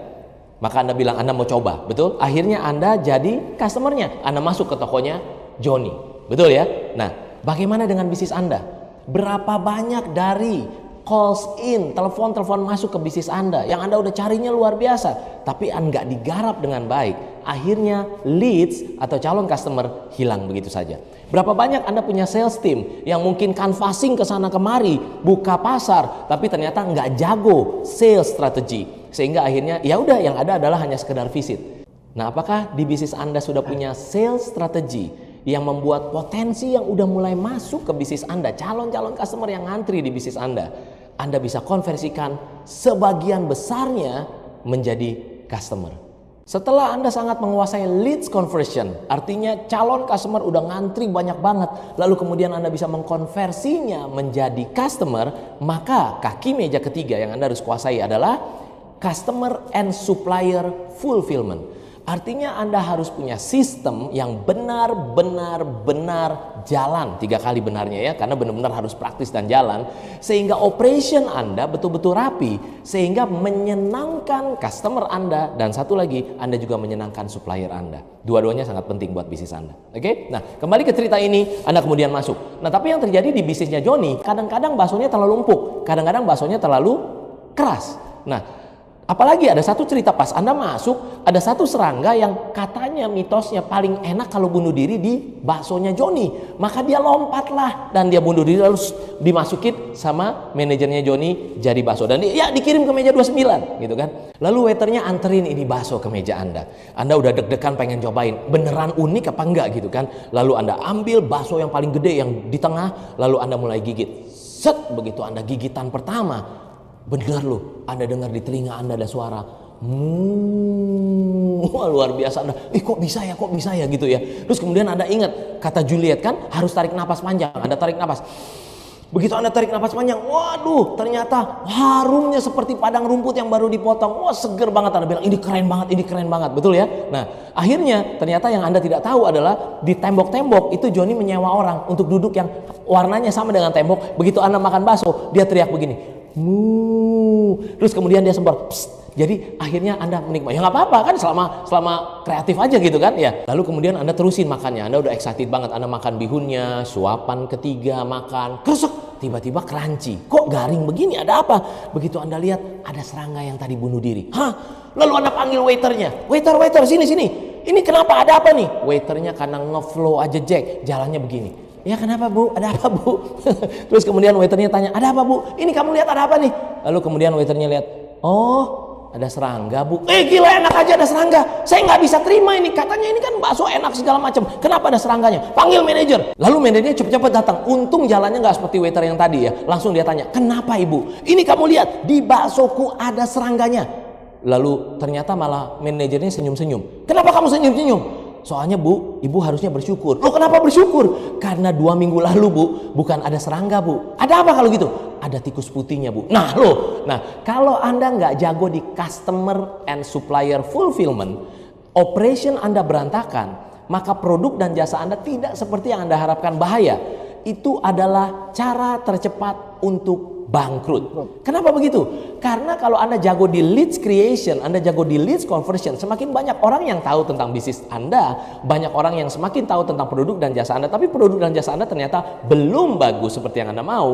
Maka Anda bilang Anda mau coba, betul? Akhirnya Anda jadi customernya. Anda masuk ke tokonya Johnny, betul ya? Nah, bagaimana dengan bisnis Anda? Berapa banyak dari calls in, telepon-telepon masuk ke bisnis Anda yang Anda udah carinya luar biasa, tapi Anda nggak digarap dengan baik. Akhirnya leads atau calon customer hilang begitu saja. Berapa banyak Anda punya sales team yang mungkin canvassing ke sana kemari, buka pasar, tapi ternyata nggak jago sales strategi, sehingga akhirnya ya udah yang ada adalah hanya sekedar visit. Nah, apakah di bisnis Anda sudah punya sales strategi yang membuat potensi yang udah mulai masuk ke bisnis Anda, calon-calon customer yang ngantri di bisnis Anda bisa konversikan sebagian besarnya menjadi customer? Setelah Anda sangat menguasai leads conversion, artinya calon customer udah ngantri banyak banget, lalu kemudian Anda bisa mengkonversinya menjadi customer, maka kaki meja ketiga yang Anda harus kuasai adalah customer and supplier fulfillment. Artinya Anda harus punya sistem yang benar-benar jalan, 3 kali benarnya ya, karena benar-benar harus praktis dan jalan, sehingga operation Anda betul-betul rapi, sehingga menyenangkan customer Anda, dan satu lagi Anda juga menyenangkan supplier Anda. Dua-duanya sangat penting buat bisnis Anda. Oke? Nah, kembali ke cerita ini, Anda kemudian masuk. Nah, tapi yang terjadi di bisnisnya Johnny, kadang-kadang baksonya terlalu empuk, kadang-kadang baksonya terlalu keras. Nah, apalagi ada satu cerita pas Anda masuk, ada satu serangga yang katanya mitosnya paling enak kalau bunuh diri di baksonya Johnny. Maka dia lompatlah dan dia bunuh diri lalu dimasukin sama manajernya Johnny jadi bakso. Dan dia dikirim ke meja 29 gitu kan. Lalu waiternya anterin ini bakso ke meja Anda. Anda udah deg-degan pengen cobain. Beneran unik apa enggak gitu kan. Lalu Anda ambil bakso yang paling gede yang di tengah. Lalu Anda mulai gigit. Set, begitu Anda gigitan pertama. Benar loh, Anda dengar di telinga Anda ada suara luar biasa. Anda, kok bisa ya gitu ya. Terus kemudian Anda ingat kata Juliet kan harus tarik napas panjang. Anda tarik napas. Begitu Anda tarik napas panjang, waduh, ternyata harumnya seperti padang rumput yang baru dipotong. Wah, seger banget. Anda bilang ini keren banget, betul ya? Nah, akhirnya ternyata yang Anda tidak tahu adalah di tembok-tembok itu Johnny menyewa orang untuk duduk yang warnanya sama dengan tembok. Begitu Anda makan bakso, dia teriak begini. Terus kemudian dia sembor. Jadi akhirnya Anda menikmati. Ya nggak apa-apa kan, selama kreatif aja gitu kan ya. Lalu kemudian Anda terusin makannya. Anda udah excited banget. Anda makan bihunnya, suapan ketiga makan, kresek, tiba-tiba crunchy. Kok garing begini? Ada apa? Begitu Anda lihat ada serangga yang tadi bunuh diri. Hah? Lalu Anda panggil waiternya. Waiter, sini. Ini kenapa? Ada apa nih? Waiternya karena ngeflow aja Jack. Jalannya begini. Ya kenapa Bu? Ada apa Bu? Terus kemudian waiternya tanya, ada apa Bu? Ini kamu lihat ada apa nih? Lalu kemudian waiternya lihat, oh ada serangga Bu. Gila, enak aja ada serangga. Saya nggak bisa terima ini. Katanya ini kan bakso enak segala macam. Kenapa ada serangganya? Panggil manajer. Lalu manajernya cepet-cepet datang. Untung jalannya nggak seperti waiter yang tadi ya. Langsung dia tanya, kenapa Ibu? Ini kamu lihat di baksoku ada serangganya. Lalu ternyata malah manajernya senyum-senyum. Kenapa kamu senyum-senyum? Soalnya Bu, Ibu harusnya bersyukur. Loh kenapa bersyukur? Karena 2 minggu lalu Bu, bukan ada serangga Bu. Ada apa kalau gitu? Ada tikus putihnya Bu. Nah loh, kalau Anda nggak jago di customer and supplier fulfillment, operation Anda berantakan, maka produk dan jasa Anda tidak seperti yang Anda harapkan. Bahaya. Itu adalah cara tercepat untuk bangkrut. Kenapa begitu? Karena kalau Anda jago di leads creation, Anda jago di leads conversion, semakin banyak orang yang tahu tentang bisnis Anda, banyak orang yang semakin tahu tentang produk dan jasa Anda, tapi produk dan jasa Anda ternyata belum bagus seperti yang Anda mau,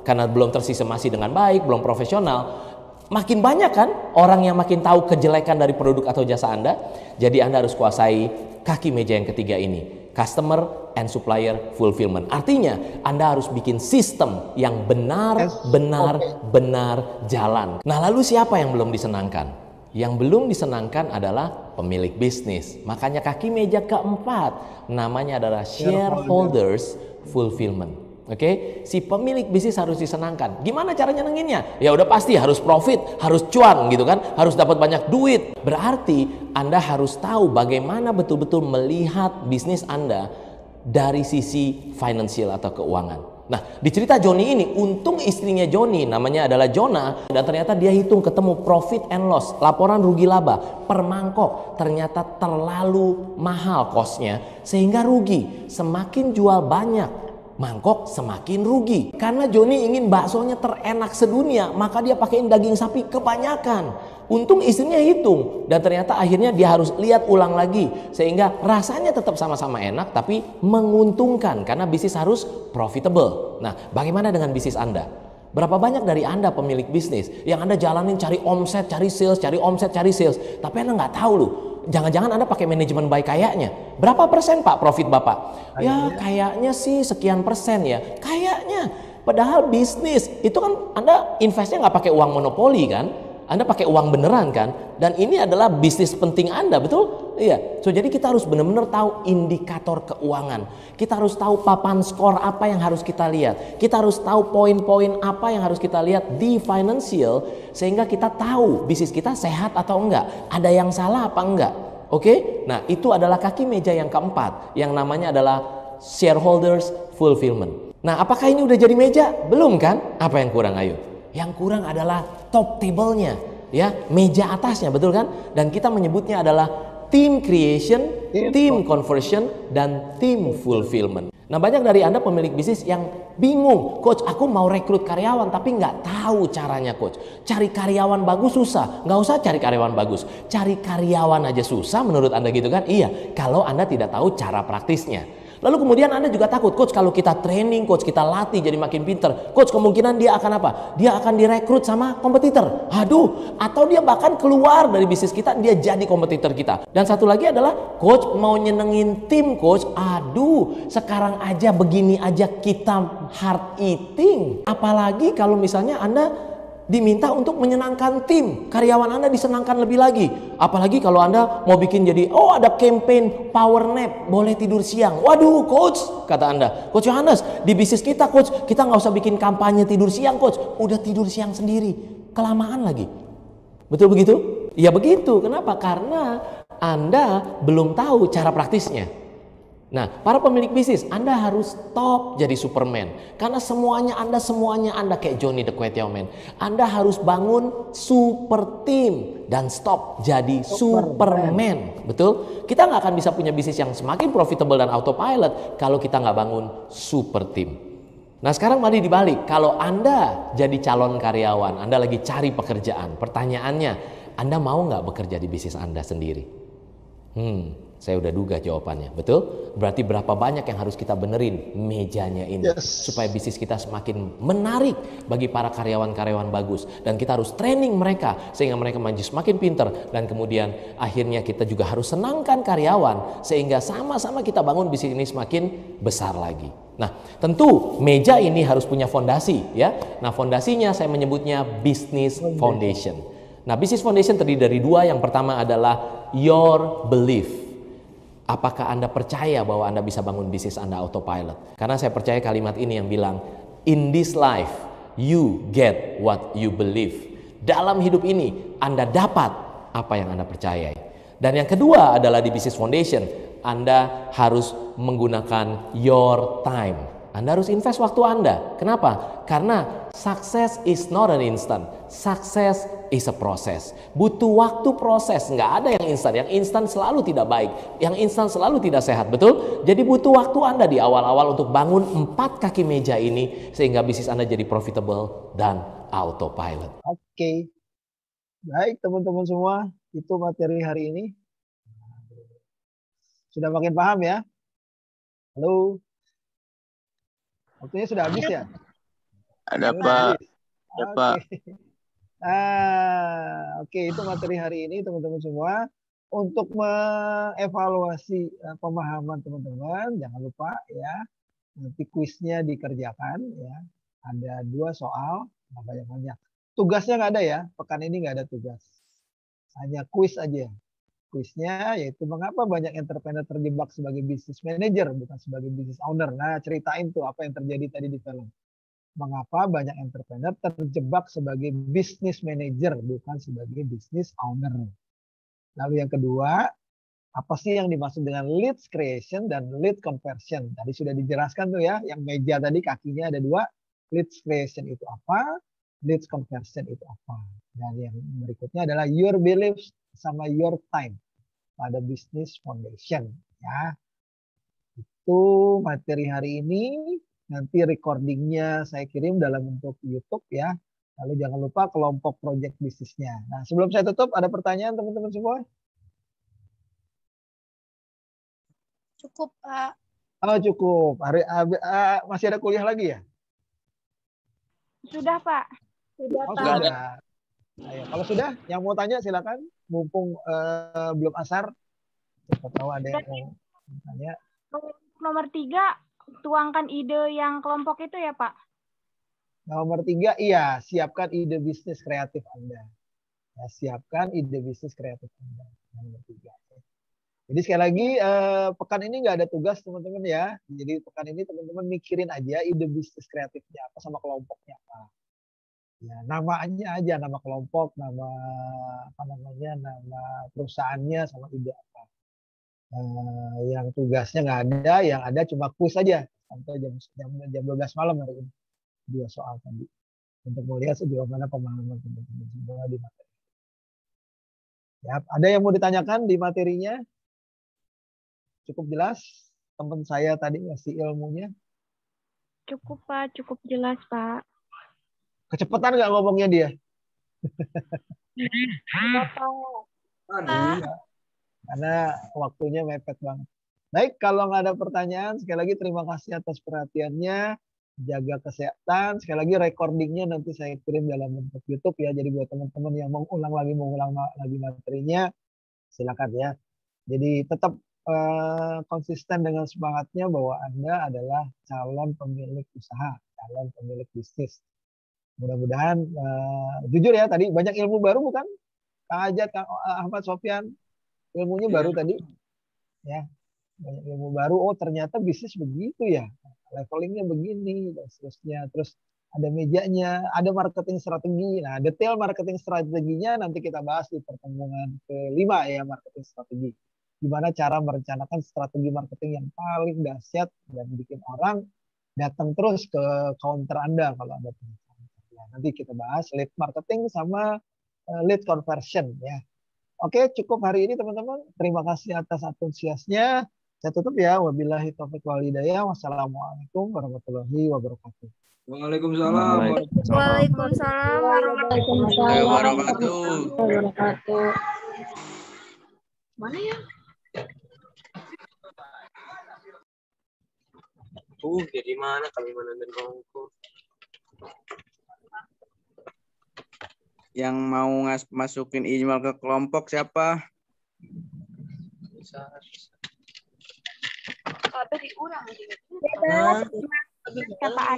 karena belum tersistemasi dengan baik, belum profesional. Makin banyak kan orang yang makin tahu kejelekan dari produk atau jasa Anda. Jadi Anda harus kuasai kaki meja yang ketiga ini, customer and supplier fulfillment. Artinya Anda harus bikin sistem yang benar jalan. Nah lalu siapa yang belum disenangkan? Yang belum disenangkan adalah pemilik bisnis. Makanya kaki meja keempat namanya adalah shareholders fulfillment. Oke, si pemilik bisnis harus disenangkan. Gimana caranya nyenenginnya? Ya udah pasti harus profit, harus cuan gitu kan, harus dapat banyak duit. Berarti Anda harus tahu bagaimana betul-betul melihat bisnis Anda dari sisi finansial atau keuangan. Nah, di cerita Joni ini, untung istrinya Joni namanya adalah Jonah, dan ternyata dia hitung ketemu profit and loss, laporan rugi laba per mangkok, ternyata terlalu mahal kosnya sehingga rugi. Semakin jual banyak mangkok semakin rugi. Karena Joni ingin baksonya terenak sedunia, maka dia pakaiin daging sapi kebanyakan. Untung istrinya hitung, dan ternyata akhirnya dia harus lihat ulang lagi sehingga rasanya tetap sama-sama enak tapi menguntungkan karena bisnis harus profitable. Nah, bagaimana dengan bisnis Anda? Berapa banyak dari Anda pemilik bisnis yang Anda jalanin cari omset, cari sales, cari omset, cari sales, tapi Anda nggak tahu loh. Jangan-jangan Anda pakai manajemen baik kayaknya. Berapa persen Pak profit Bapak? Ya kayaknya sih sekian persen ya. Kayaknya. Padahal bisnis itu kan Anda investnya nggak pakai uang monopoli kan? Anda pakai uang beneran kan? Dan ini adalah bisnis penting Anda, betul? Iya. So jadi kita harus benar-benar tahu indikator keuangan. Kita harus tahu papan skor apa yang harus kita lihat. Kita harus tahu poin-poin apa yang harus kita lihat di financial sehingga kita tahu bisnis kita sehat atau enggak. Ada yang salah apa enggak? Oke? Nah, itu adalah kaki meja yang keempat yang namanya adalah shareholders fulfillment. Nah, apakah ini udah jadi meja? Belum kan? Apa yang kurang? Ayo. Yang kurang adalah top table-nya, ya, meja atasnya, betul kan? Dan kita menyebutnya adalah team creation, team conversion, dan team fulfillment. Nah, banyak dari Anda pemilik bisnis yang bingung, Coach, aku mau rekrut karyawan tapi nggak tahu caranya, Coach. Cari karyawan bagus susah. Nggak usah cari karyawan bagus, cari karyawan aja susah menurut Anda gitu kan? Iya, kalau Anda tidak tahu cara praktisnya. Lalu kemudian Anda juga takut, Coach, kalau kita training, Coach, kita latih jadi makin pinter, Coach, kemungkinan dia akan apa? Dia akan direkrut sama kompetitor. Aduh, atau dia bahkan keluar dari bisnis kita, dia jadi kompetitor kita. Dan satu lagi adalah, Coach, mau nyenengin tim, Coach. Aduh, sekarang aja begini aja kita hard eating. Apalagi kalau misalnya Anda diminta untuk menyenangkan tim, karyawan Anda disenangkan lebih lagi. Apalagi kalau Anda mau bikin jadi, oh ada campaign power nap, boleh tidur siang. Waduh, Coach, kata Anda, Coach Yohanes, di bisnis kita, Coach, kita nggak usah bikin kampanye tidur siang, Coach. Udah tidur siang sendiri, kelamaan lagi. Betul begitu? Ya begitu. Kenapa? Karena Anda belum tahu cara praktisnya. Nah, para pemilik bisnis, Anda harus stop jadi Superman. Karena semuanya Anda kayak Johnny the Kwetiao Man. Anda harus bangun super team dan stop jadi Superman. Betul? Kita nggak akan bisa punya bisnis yang semakin profitable dan autopilot kalau kita nggak bangun super team. Nah, sekarang mari dibalik. Kalau Anda jadi calon karyawan, Anda lagi cari pekerjaan. Pertanyaannya, Anda mau nggak bekerja di bisnis Anda sendiri? Saya udah duga jawabannya, betul? Berarti berapa banyak yang harus kita benerin mejanya ini supaya bisnis kita semakin menarik bagi para karyawan-karyawan bagus, dan kita harus training mereka sehingga mereka menjadi semakin pinter, dan kemudian akhirnya kita juga harus senangkan karyawan sehingga sama-sama kita bangun bisnis ini semakin besar lagi. Nah, tentu meja ini harus punya fondasi, ya. Nah, fondasinya saya menyebutnya business foundation. Nah, business foundation terdiri dari dua. Yang pertama adalah your belief. Apakah Anda percaya bahwa Anda bisa bangun bisnis Anda autopilot? Karena saya percaya kalimat ini yang bilang, in this life you get what you believe. Dalam hidup ini Anda dapat apa yang Anda percayai. Dan yang kedua adalah di Business Foundation, Anda harus menggunakan your time. Anda harus invest waktu Anda. Kenapa? Karena success is not an instant. Success is a process. Butuh waktu proses. Nggak ada yang instan. Yang instan selalu tidak baik. Yang instan selalu tidak sehat. Betul? Jadi butuh waktu Anda di awal-awal untuk bangun 4 kaki meja ini sehingga bisnis Anda jadi profitable dan autopilot. Oke. Baik teman-teman semua. Itu materi hari ini. Sudah makin paham ya? Halo? Waktunya sudah habis ya? Ada Pak. Ya Pak. Oke, itu materi hari ini teman-teman semua. Untuk mengevaluasi pemahaman teman-teman, jangan lupa ya, nanti kuisnya dikerjakan ya. Ada 2 soal, nggak banyak-banyak. Tugasnya nggak ada ya, pekan ini nggak ada tugas. Hanya kuis aja. Kuisnya yaitu mengapa banyak entrepreneur terjebak sebagai business manager bukan sebagai business owner. Nah, ceritain tuh apa yang terjadi tadi di film. Mengapa banyak entrepreneur terjebak sebagai business manager bukan sebagai business owner. Lalu yang kedua, apa sih yang dimaksud dengan leads creation dan lead conversion? Tadi sudah dijelaskan tuh ya, yang meja tadi kakinya ada 2. Leads creation itu apa? Leads conversion itu apa? Dan yang berikutnya adalah your beliefs sama your time pada Business Foundation ya. Itu materi hari ini. Nanti recordingnya saya kirim dalam bentuk YouTube ya. Lalu jangan lupa kelompok project bisnisnya. Nah, sebelum saya tutup ada pertanyaan teman-teman semua? Cukup, Pak. Oh, cukup. Masih ada kuliah lagi ya? Sudah, Pak. Sudah, Oh, Pak. sudah. Ayo, kalau sudah, yang mau tanya silakan. Mumpung belum asar, siapa tahu ada yang mau tanya. Nomor 3, tuangkan ide yang kelompok itu ya, Pak? Nomor 3, iya, siapkan ide bisnis kreatif Anda. Ya, siapkan ide bisnis kreatif Anda. Nomor 3. Jadi sekali lagi, pekan ini nggak ada tugas teman-teman ya. Jadi pekan ini teman-teman mikirin aja ide bisnis kreatifnya apa sama kelompoknya apa. Ya, namanya aja, nama kelompok, nama apa namanya, nama perusahaannya sama ide apa. Yang tugasnya nggak ada, yang ada cuma kuis aja sampai jam 12 malam hari ini. 2 soal tadi untuk melihat sejauh mana pemahaman teman-teman semua di materi. Ya, ada yang mau ditanyakan di materinya? Cukup jelas? Teman saya tadi ngasih ilmunya. Cukup, Pak. Cukup jelas, Pak. Kecepatan nggak ngomongnya dia? Karena waktunya mepet banget. Baik, kalau nggak ada pertanyaan, sekali lagi terima kasih atas perhatiannya. Jaga kesehatan. Sekali lagi recordingnya nanti saya kirim dalam bentuk YouTube ya. Jadi buat teman-teman yang mau ulang lagi materinya, silakan ya. Jadi tetap konsisten dengan semangatnya bahwa Anda adalah calon pemilik usaha, calon pemilik bisnis. Mudah-mudahan jujur ya, tadi banyak ilmu baru bukan? Kang Ajat, Kang Ahmad, Sofyan, ilmunya baru tadi. Ya, banyak ilmu baru. Oh, ternyata bisnis begitu ya. Levelingnya begini dan seterusnya. Terus ada mejanya, ada marketing strategi. Nah, detail marketing strateginya nanti kita bahas di pertemuan ke-5 ya, marketing strategi. Gimana cara merencanakan strategi marketing yang paling dahsyat dan bikin orang datang terus ke counter Anda kalau Anda punya. Nanti kita bahas lead marketing sama lead conversion ya. Oke, cukup hari ini teman-teman. Terima kasih atas antusiasnya. Saya tutup ya. Wabillahi taufiq wal hidayah. Wassalamualaikum warahmatullahi wabarakatuh. Waalaikumsalam. Waalaikumsalam warahmatullahi wabarakatuh. Mana ya? Jadi mana Kalimantan dan Bangko? Yang mau masukin email ke kelompok siapa? Bisa. Apa diurang? Kata